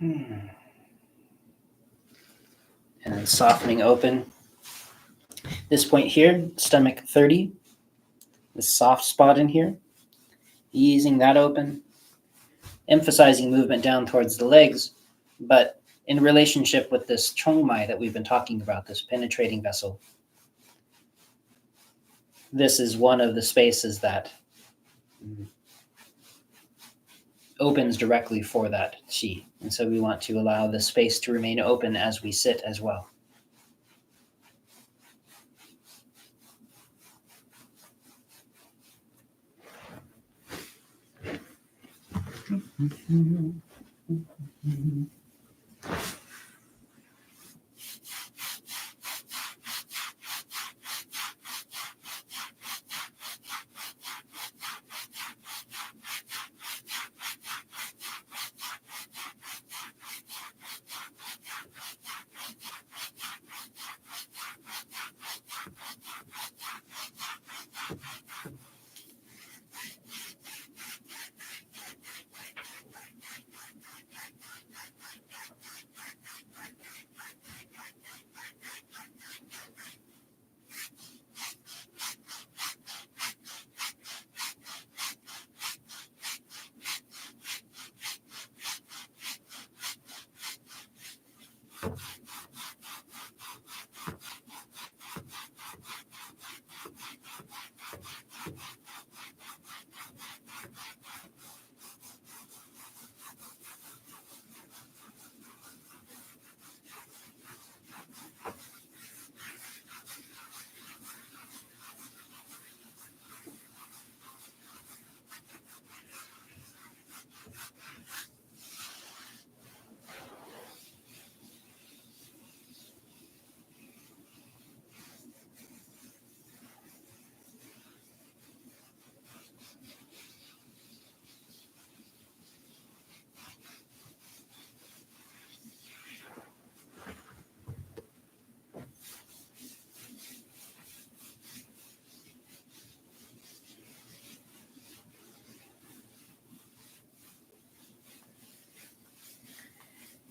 And then softening open. This point here, stomach 30, this soft spot in here, easing that open, emphasizing movement down towards the legs, but in relationship with this chongmai that we've been talking about, this penetrating vessel. This is one of the spaces that opens directly for that qi. And so we want to allow the space to remain open as we sit as well.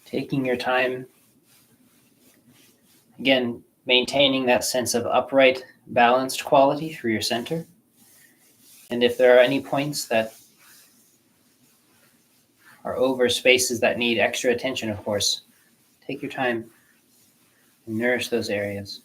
Taking your time, again, maintaining that sense of upright, balanced quality through your center. And if there are any points that are over spaces that need extra attention, of course, take your time and nourish those areas.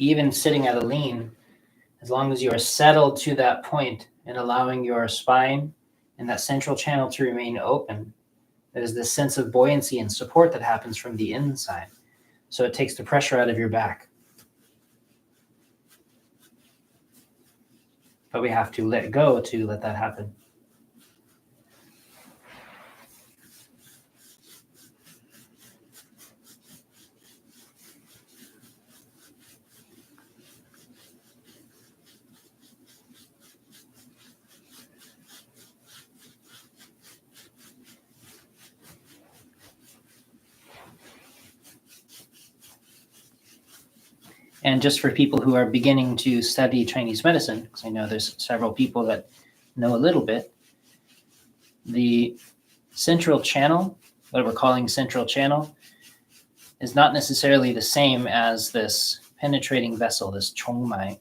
Even sitting at a lean, as long as you are settled to that point and allowing your spine and that central channel to remain open, there's this sense of buoyancy and support that happens from the inside. So it takes the pressure out of your back. But we have to let go to let that happen. And just for people who are beginning to study Chinese medicine, because I know there's several people that know a little bit, the central channel, what we're calling central channel, is not necessarily the same as this penetrating vessel, this chongmai.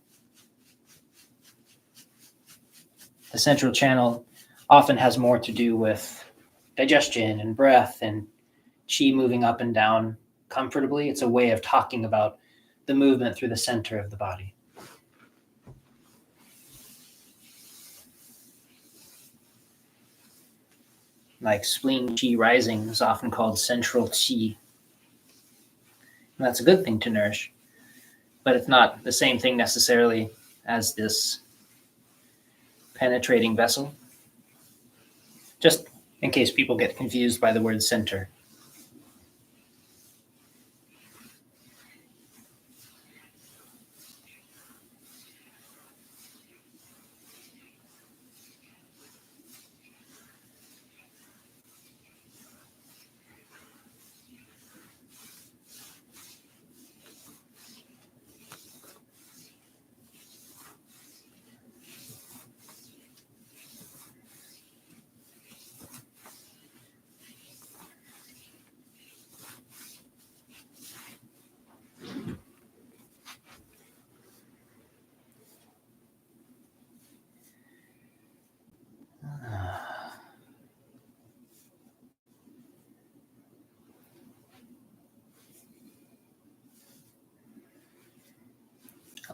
The central channel often has more to do with digestion and breath and qi moving up and down comfortably. It's a way of talking about the movement through the center of the body. Like spleen qi rising is often called central qi. And that's a good thing to nourish, but it's not the same thing necessarily as this penetrating vessel. Just in case people get confused by the word center.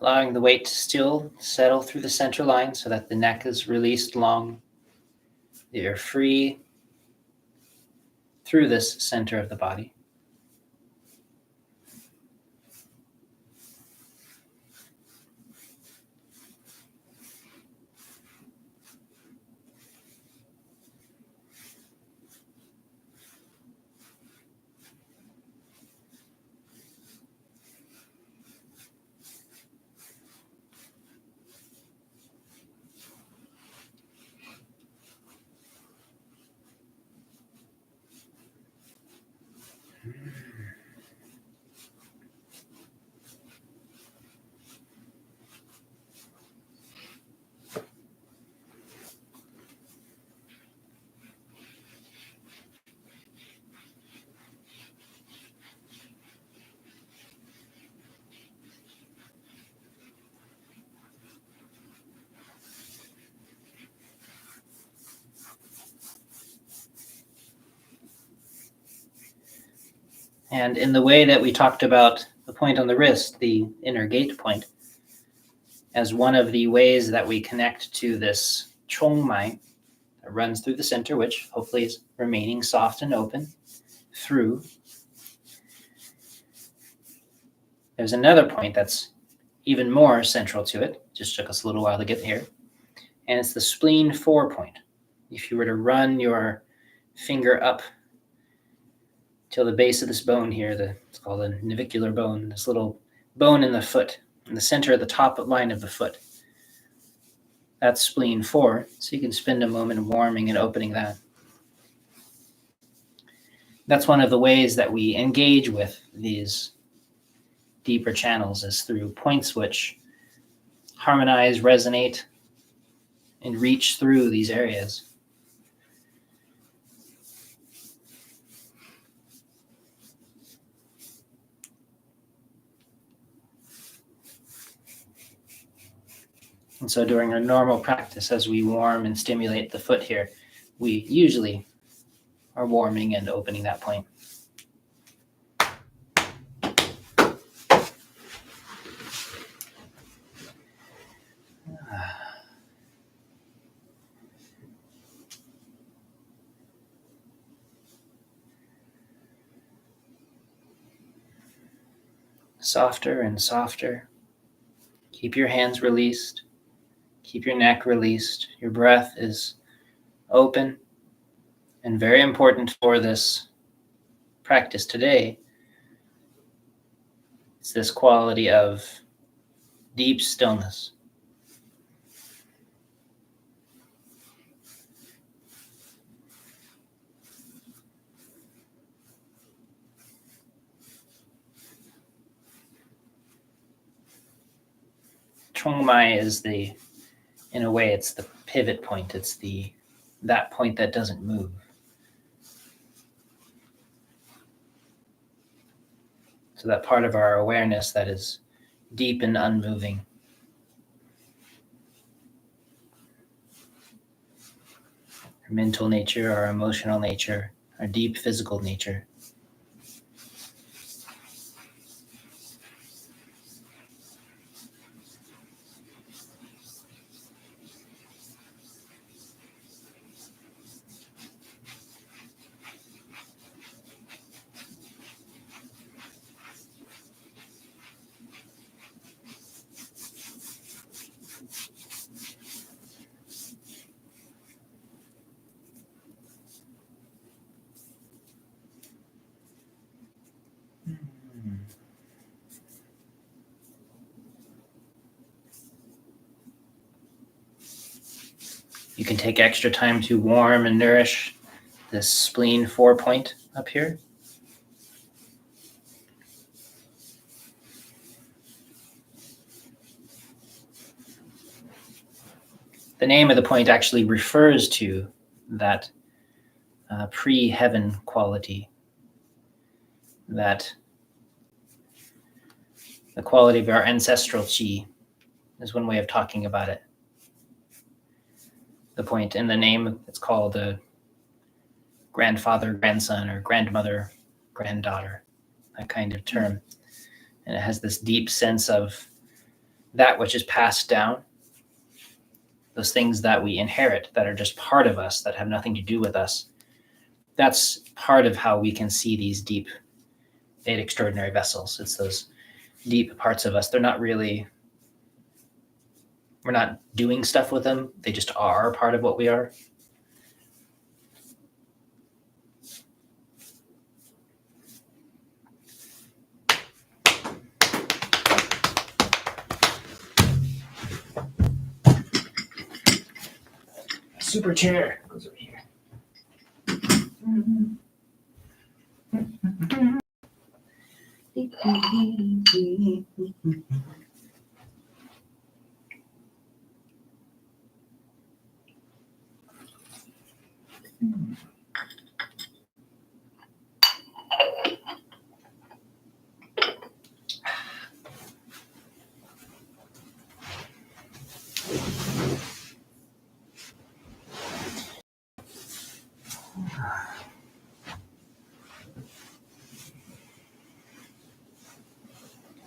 Allowing the weight to still settle through the center line so that the neck is released long. You're free through this center of the body. And in the way that we talked about the point on the wrist, the inner gate point, as one of the ways that we connect to this chongmai that runs through the center, which hopefully is remaining soft and open through. There's another point that's even more central to it. Just took us a little while to get here. And it's the spleen 4 point. If you were to run your finger up till the base of this bone here, it's called the navicular bone, this little bone in the foot, in the center of the top line of the foot. That's spleen 4. So you can spend a moment warming and opening that. That's one of the ways that we engage with these deeper channels, is through points which harmonize, resonate, and reach through these areas. And so during our normal practice, as we warm and stimulate the foot here, we usually are warming and opening that point. Softer and softer. Keep your hands released. Keep your neck released. Your breath is open. And very important for this practice today, it's this quality of deep stillness. Chongmai is in a way, it's the pivot point. It's that point that doesn't move. So that part of our awareness that is deep and unmoving. Our mental nature, our emotional nature, our deep physical nature. You can take extra time to warm and nourish this spleen 4 point up here. The name of the point actually refers to that pre-heaven quality, that the quality of our ancestral qi is one way of talking about it. The point in the name, it's called a grandfather, grandson, or grandmother, granddaughter, that kind of term. And it has this deep sense of that which is passed down, those things that we inherit that are just part of us, that have nothing to do with us. That's part of how we can see these deep, eight extraordinary vessels. It's those deep parts of us. They're not really, we're not doing stuff with them. They just are part of what we are. Super chair goes over here.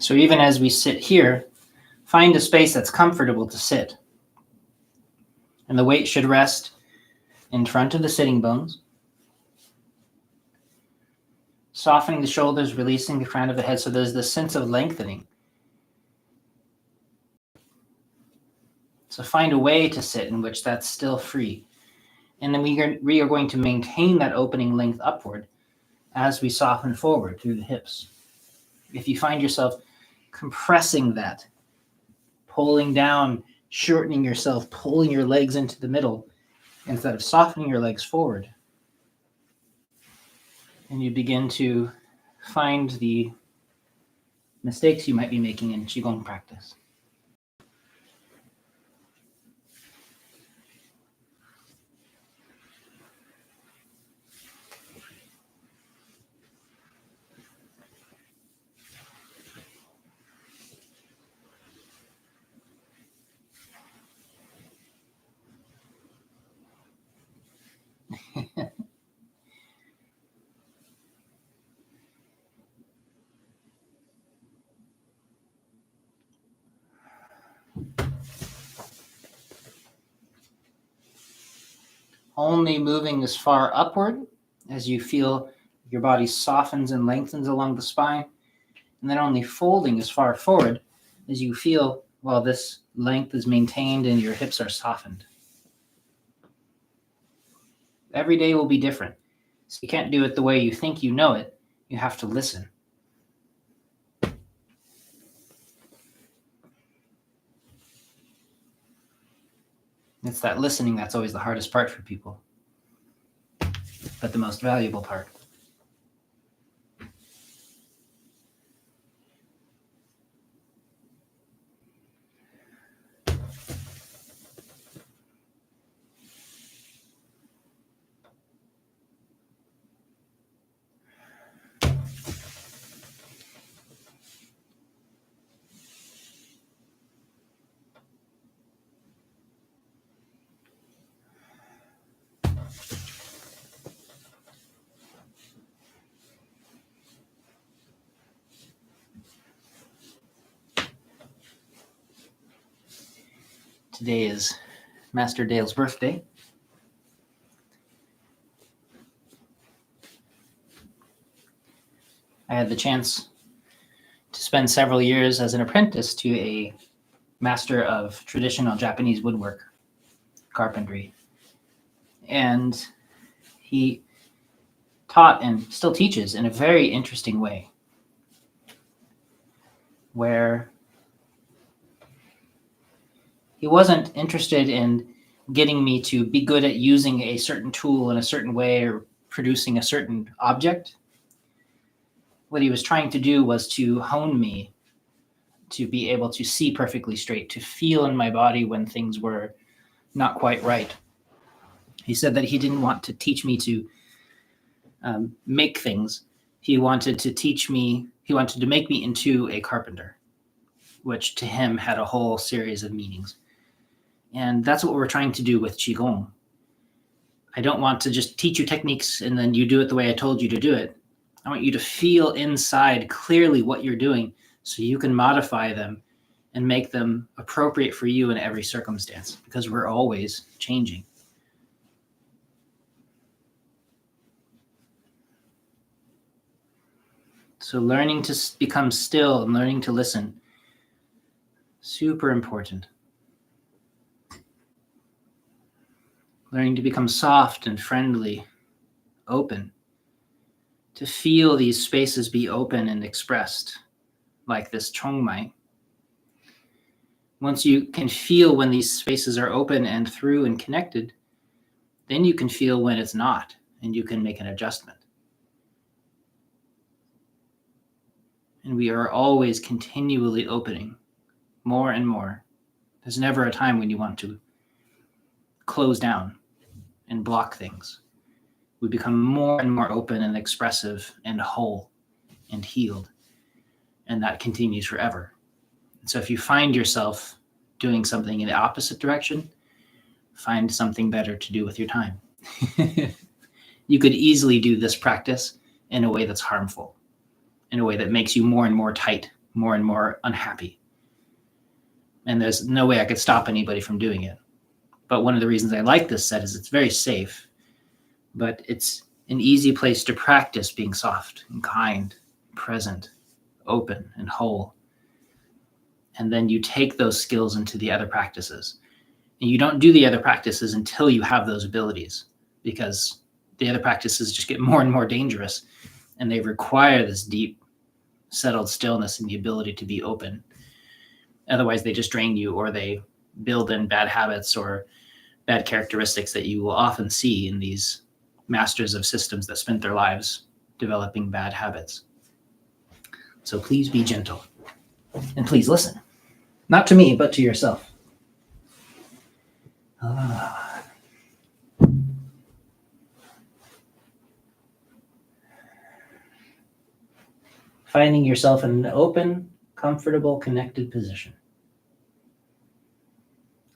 So even as we sit here, find a space that's comfortable to sit. And the weight should rest in front of the sitting bones. Softening the shoulders, releasing the crown of the head, so there's this sense of lengthening. So find a way to sit in which that's still free. And then we are going to maintain that opening length upward as we soften forward through the hips. If you find yourself compressing that, pulling down, shortening yourself, pulling your legs into the middle, instead of softening your legs forward, and you begin to find the mistakes you might be making in Qigong practice. Only moving as far upward as you feel your body softens and lengthens along the spine, and then only folding as far forward as you feel while this length is maintained and your hips are softened. Every day will be different. So you can't do it the way you think you know it. You have to listen. It's that listening that's always the hardest part for people, but the most valuable part. Today is Master Dale's birthday. I had the chance to spend several years as an apprentice to a master of traditional Japanese woodwork, carpentry. And he taught and still teaches in a very interesting way, where he wasn't interested in getting me to be good at using a certain tool in a certain way or producing a certain object. What he was trying to do was to hone me to be able to see perfectly straight, to feel in my body when things were not quite right. He said that he didn't want to teach me to make things. He wanted to make me into a carpenter, which to him had a whole series of meanings. And that's what we're trying to do with Qigong. I don't want to just teach you techniques and then you do it the way I told you to do it. I want you to feel inside clearly what you're doing so you can modify them and make them appropriate for you in every circumstance, because we're always changing. So learning to become still and learning to listen, super important. Learning to become soft and friendly, open, to feel these spaces be open and expressed, like this chongmai. Once you can feel when these spaces are open and through and connected, then you can feel when it's not, and you can make an adjustment. And we are always continually opening more and more. There's never a time when you want to close down and block things. We become more and more open and expressive and whole and healed. And that continues forever. And so if you find yourself doing something in the opposite direction, find something better to do with your time. You could easily do this practice in a way that's harmful, in a way that makes you more and more tight, more and more unhappy. And there's no way I could stop anybody from doing it. But one of the reasons I like this set is it's very safe, but it's an easy place to practice being soft and kind, present, open, and whole. And then you take those skills into the other practices. And you don't do the other practices until you have those abilities, because the other practices just get more and more dangerous, and they require this deep, settled stillness and the ability to be open. Otherwise, they just drain you, or they build in bad habits or bad characteristics that you will often see in these masters of systems that spent their lives developing bad habits. So please be gentle, and please listen, not to me, but to yourself. Finding yourself in an open, comfortable, connected position.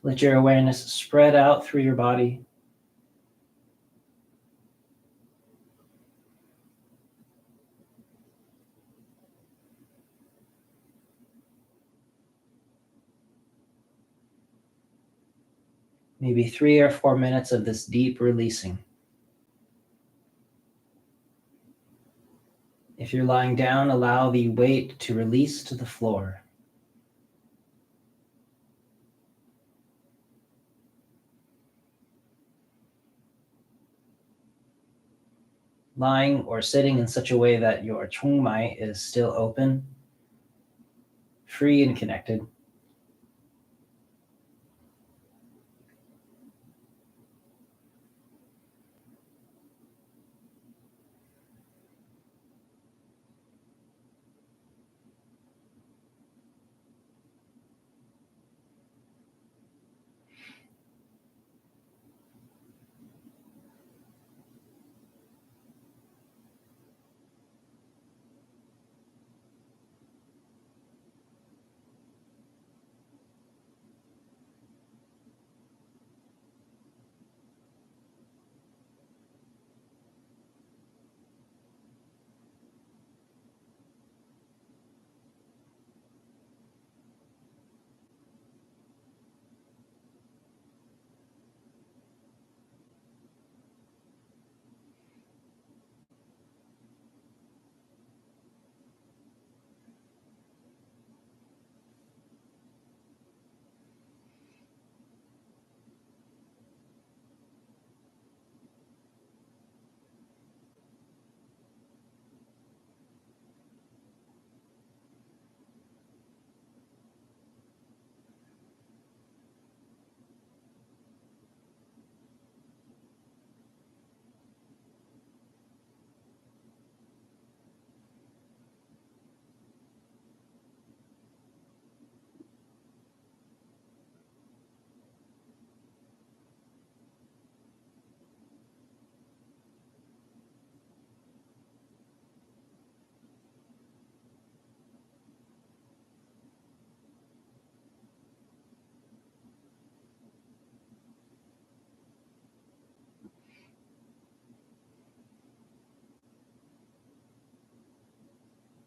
Let your awareness spread out through your body. Maybe 3 or 4 minutes of this deep releasing. If you're lying down, allow the weight to release to the floor. Lying or sitting in such a way that your chungmai is still open, free and connected.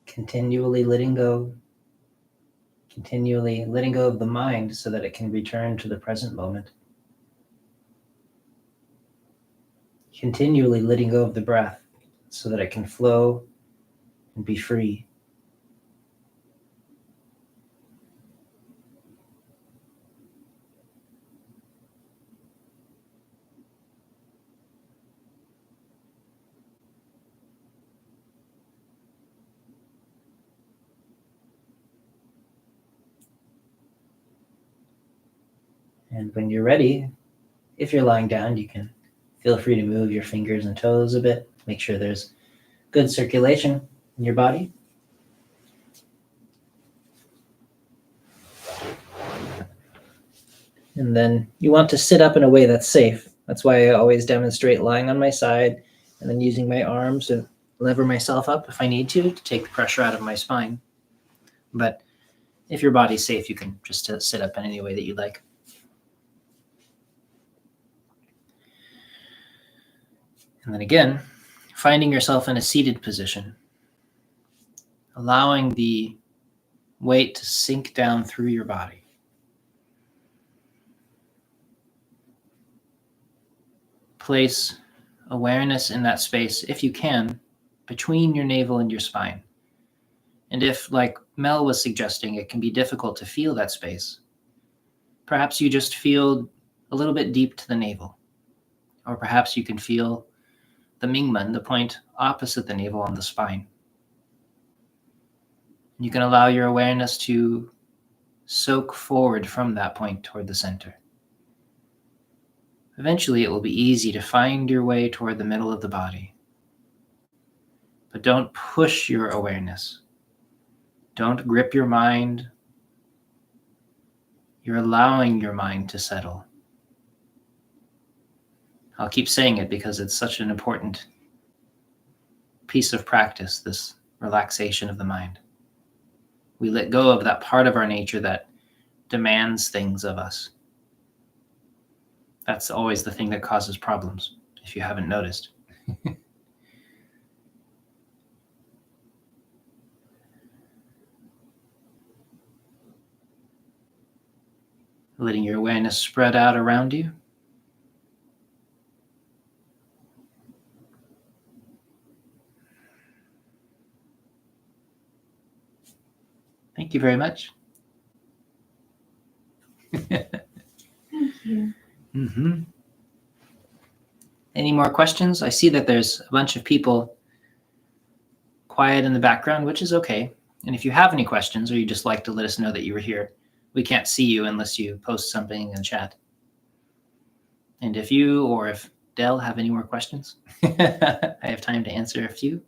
Continually letting go of the mind so that it can return to the present moment. Continually letting go of the breath so that it can flow and be free. And when you're ready, if you're lying down, you can feel free to move your fingers and toes a bit. Make sure there's good circulation in your body. And then you want to sit up in a way that's safe. That's why I always demonstrate lying on my side and then using my arms to lever myself up if I need to take the pressure out of my spine. But if your body's safe, you can just sit up in any way that you like. And then again, finding yourself in a seated position, allowing the weight to sink down through your body. Place awareness in that space, if you can, between your navel and your spine. And if, like Mel was suggesting, it can be difficult to feel that space, perhaps you just feel a little bit deep to the navel. Or perhaps you can feel the Mingmen, the point opposite the navel on the spine. You can allow your awareness to soak forward from that point toward the center. Eventually, it will be easy to find your way toward the middle of the body. But don't push your awareness. Don't grip your mind. You're allowing your mind to settle. I'll keep saying it because it's such an important piece of practice, this relaxation of the mind. We let go of that part of our nature that demands things of us. That's always the thing that causes problems, if you haven't noticed. Letting your awareness spread out around you. Thank you very much. Thank you. Mm-hmm. Any more questions? I see that there's a bunch of people quiet in the background, which is okay. And if you have any questions or you just like to let us know that you were here, we can't see you unless you post something in the chat. And if you or if Del have any more questions, I have time to answer a few.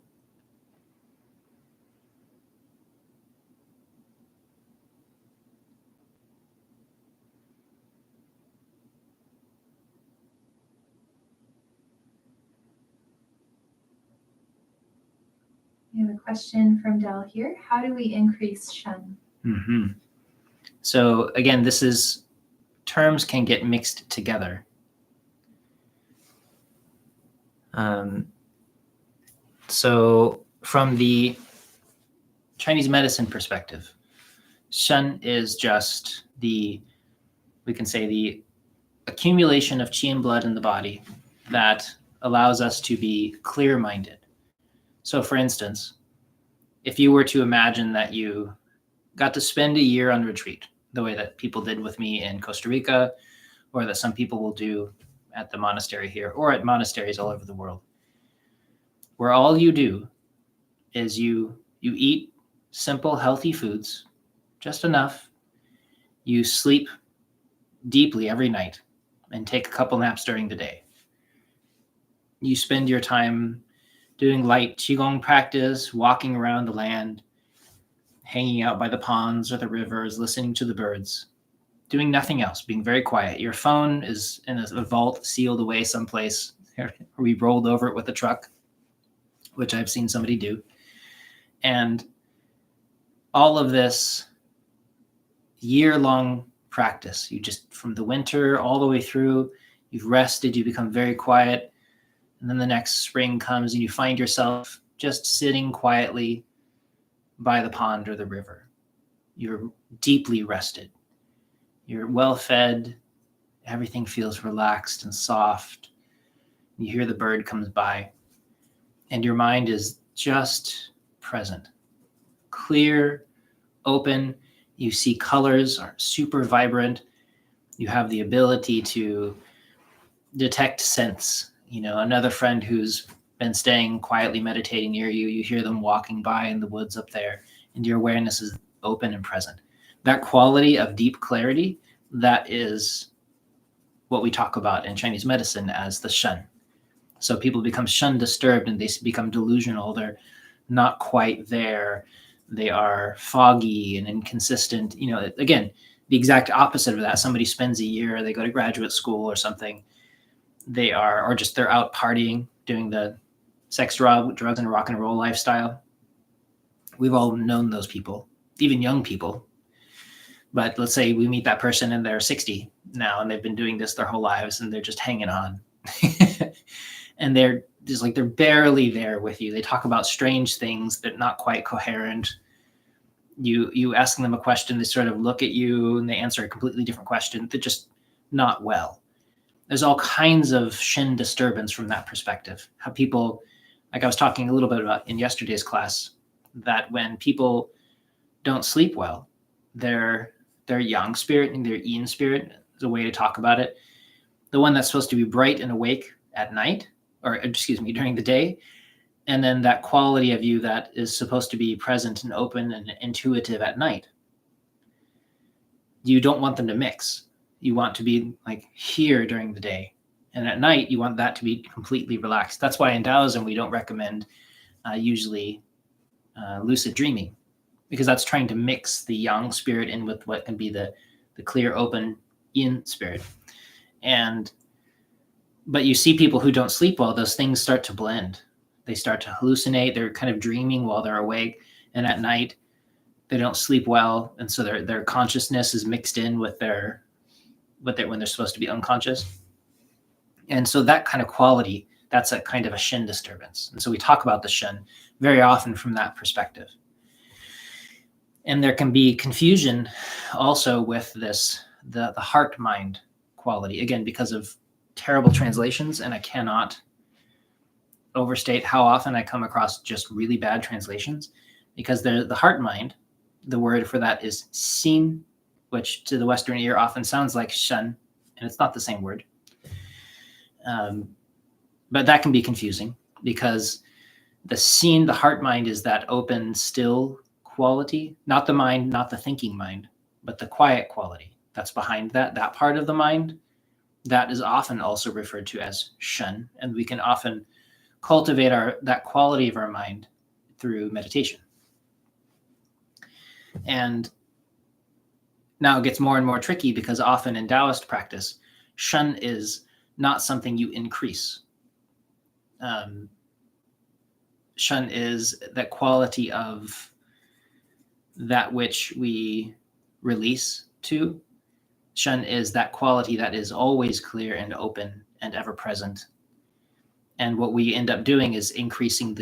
We have a question from Del here. How do we increase Shen? Mm-hmm. So again, terms can get mixed together. So from the Chinese medicine perspective, Shen is just we can say the accumulation of qi and blood in the body that allows us to be clear-minded. So for instance, if you were to imagine that you got to spend a year on retreat, the way that people did with me in Costa Rica, or that some people will do at the monastery here, or at monasteries all over the world, where all you do is you eat simple, healthy foods, just enough. You sleep deeply every night and take a couple naps during the day. You spend your time doing light Qigong practice, walking around the land, hanging out by the ponds or the rivers, listening to the birds, doing nothing else, being very quiet. Your phone is in a vault sealed away someplace. We rolled over it with a truck, which I've seen somebody do. And all of this year-long practice, you just, from the winter all the way through, you've rested, you become very quiet. And then the next spring comes and you find yourself just sitting quietly by the pond or the river. You're deeply rested. You're well fed. Everything feels relaxed and soft. You hear the bird comes by and your mind is just present, clear, open. You see colors are super vibrant. You have the ability to detect scents. You know, another friend who's been staying quietly meditating near you, you hear them walking by in the woods up there, and your awareness is open and present. That quality of deep clarity, that is what we talk about in Chinese medicine as the Shen. So people become Shen disturbed and they become delusional. They're not quite there. They are foggy and inconsistent. You know, again, the exact opposite of that. Somebody spends a year, they go to graduate school or something. They're out partying, doing the sex, drugs, and rock and roll lifestyle. We've all known those people, even young people. But let's say we meet that person and they're 60 now and they've been doing this their whole lives and they're just hanging on. And they're just like, they're barely there with you. They talk about strange things that are not quite coherent. You ask them a question, they sort of look at you and they answer a completely different question. They're just not well. There's all kinds of shin disturbance from that perspective. How people, like I was talking a little bit about in yesterday's class, that when people don't sleep well, their yang spirit and their yin spirit is a way to talk about it. The one that's supposed to be bright and awake at night, or excuse me, during the day, and then that quality of you that is supposed to be present and open and intuitive at night. You don't want them to mix. You want to be like here during the day. And at night, you want that to be completely relaxed. That's why in Taoism, we don't recommend usually lucid dreaming, because that's trying to mix the yang spirit in with what can be the clear, open yin spirit. But you see people who don't sleep well, those things start to blend. They start to hallucinate. They're kind of dreaming while they're awake. And at night, they don't sleep well. And so their consciousness is mixed in with when they're supposed to be unconscious. And so that kind of quality, that's a kind of a shin disturbance. And so we talk about the shin very often from that perspective. And there can be confusion also with the heart-mind quality, again, because of terrible translations. And I cannot overstate how often I come across just really bad translations, because the heart-mind, the word for that is xin, which to the Western ear often sounds like shen, and it's not the same word. But that can be confusing, because the xin, the heart-mind, is that open, still quality, not the mind, not the thinking mind, but the quiet quality that's behind that part of the mind. That is often also referred to as shen, and we can often cultivate that quality of our mind through meditation. And now it gets more and more tricky, because often in Taoist practice, shen is not something you increase. Shen is that quality of that which we release to. Shen is that quality that is always clear and open and ever present. And what we end up doing is increasing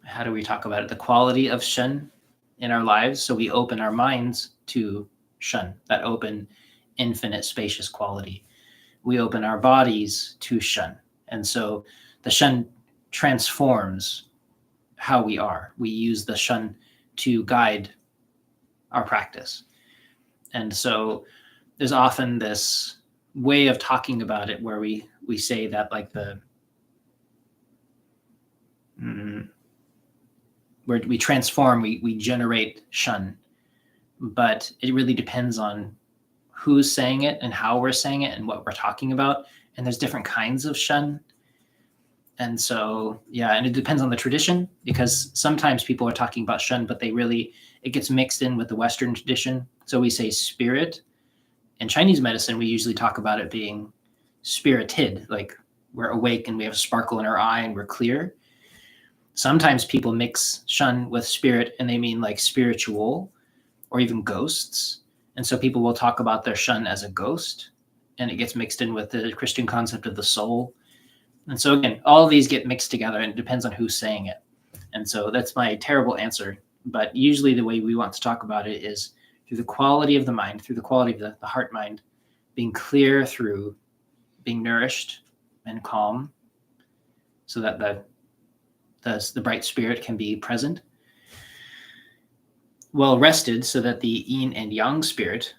how do we talk about it? The quality of shen in our lives. So we open our minds to shen, that open, infinite, spacious quality. We open our bodies to shen. And so the shen transforms how we are. We use the shen to guide our practice. And so there's often this way of talking about it where we say that, like, where we transform, we generate shen, but it really depends on who's saying it and how we're saying it and what we're talking about. And there's different kinds of shen. And so, yeah, and it depends on the tradition, because sometimes people are talking about shen, but it gets mixed in with the Western tradition. So we say spirit. In Chinese medicine, we usually talk about it being spirited, like we're awake and we have a sparkle in our eye and we're clear. Sometimes people mix shen with spirit, and they mean like spiritual or even ghosts. And so people will talk about their shen as a ghost, and it gets mixed in with the Christian concept of the soul. And so again, all of these get mixed together, and it depends on who's saying it. And so that's my terrible answer. But usually the way we want to talk about it is through the quality of the mind, through the quality of the heart mind, being clear through being nourished and calm, so that the bright spirit can be present. Well rested, so that the yin and yang spirit,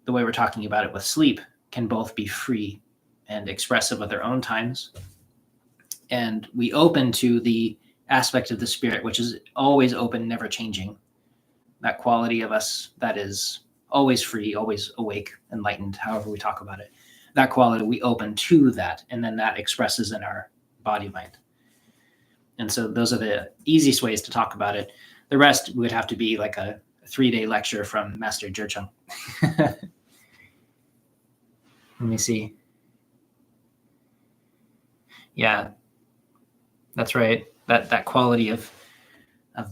the way we're talking about it with sleep, can both be free and expressive at their own times. And we open to the aspect of the spirit, which is always open, never changing. That quality of us that is always free, always awake, enlightened, however we talk about it. That quality, we open to that, and then that expresses in our body mind. And so those are the easiest ways to talk about it. The rest would have to be like a 3-day lecture from Master ZhiCheng. Let me see. Yeah, that's right. That quality of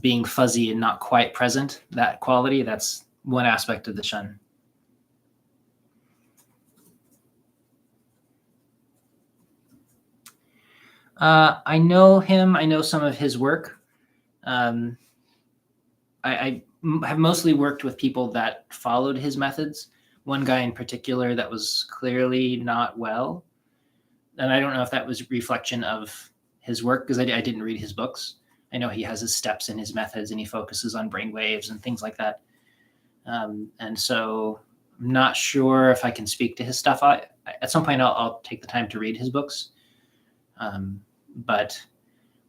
being fuzzy and not quite present, that quality, that's one aspect of the shen. I know him. I know some of his work. I have mostly worked with people that followed his methods. One guy in particular that was clearly not well. And I don't know if that was a reflection of his work, because I didn't read his books. I know he has his steps and his methods, and he focuses on brain waves and things like that. And so I'm not sure if I can speak to his stuff. At some point, I'll take the time to read his books. But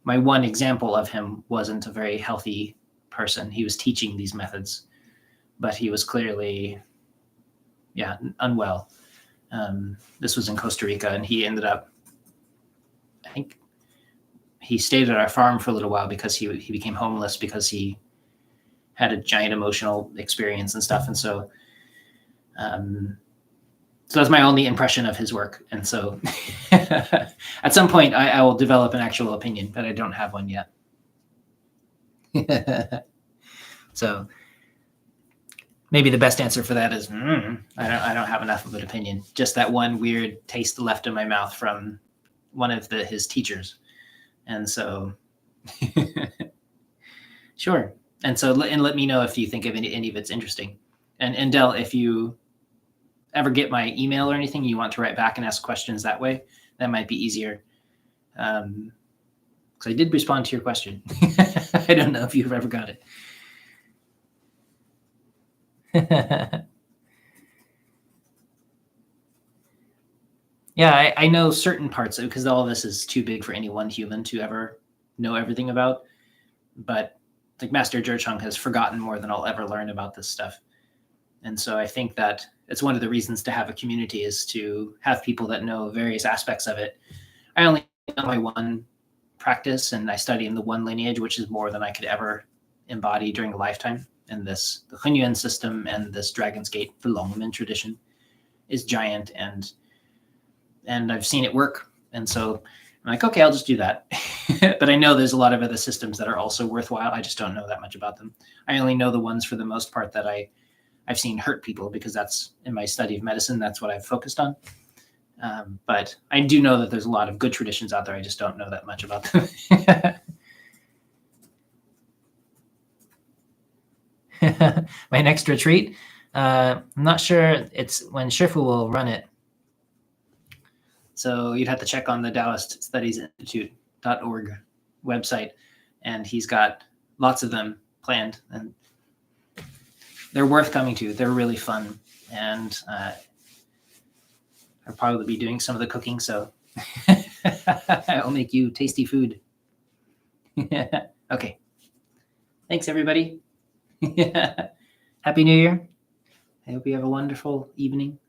my one example of him wasn't a very healthy person. He was teaching these methods, but he was clearly, unwell. This was in Costa Rica, and he ended up, I think he stayed at our farm for a little while because he became homeless because he had a giant emotional experience and stuff. And so that's my only impression of his work. And so at some point I will develop an actual opinion, but I don't have one yet. So maybe the best answer for that is, I don't have enough of an opinion. Just that one weird taste left in my mouth from one of his teachers. And so, sure. And so, let me know if you think of any of it's interesting. And Del, if you ever get my email or anything, you want to write back and ask questions that way, that might be easier. Because I did respond to your question. I don't know if you've ever got it. Yeah, I know certain parts, because all of this is too big for any one human to ever know everything about. But like Master ZhiCheng has forgotten more than I'll ever learn about this stuff. And so I think that it's one of the reasons to have a community, is to have people that know various aspects of it. I only know my one practice, and I study in the one lineage, which is more than I could ever embody during a lifetime. And the Hunyuan system and this Dragon's Gate Longmen tradition is giant, and I've seen it work. And so I'm like, okay, I'll just do that. But I know there's a lot of other systems that are also worthwhile. I just don't know that much about them. I only know the ones, for the most part, that I've seen hurt people, because that's, in my study of medicine, that's what I've focused on. But I do know that there's a lot of good traditions out there. I just don't know that much about them. My next retreat, I'm not sure. It's when Shifu will run it. So you'd have to check on the Daoist Studies Institute.org website, and he's got lots of them planned, and they're worth coming to. They're really fun, and I'll probably be doing some of the cooking, so I'll make you tasty food. Okay. Thanks, everybody. Happy New Year. I hope you have a wonderful evening.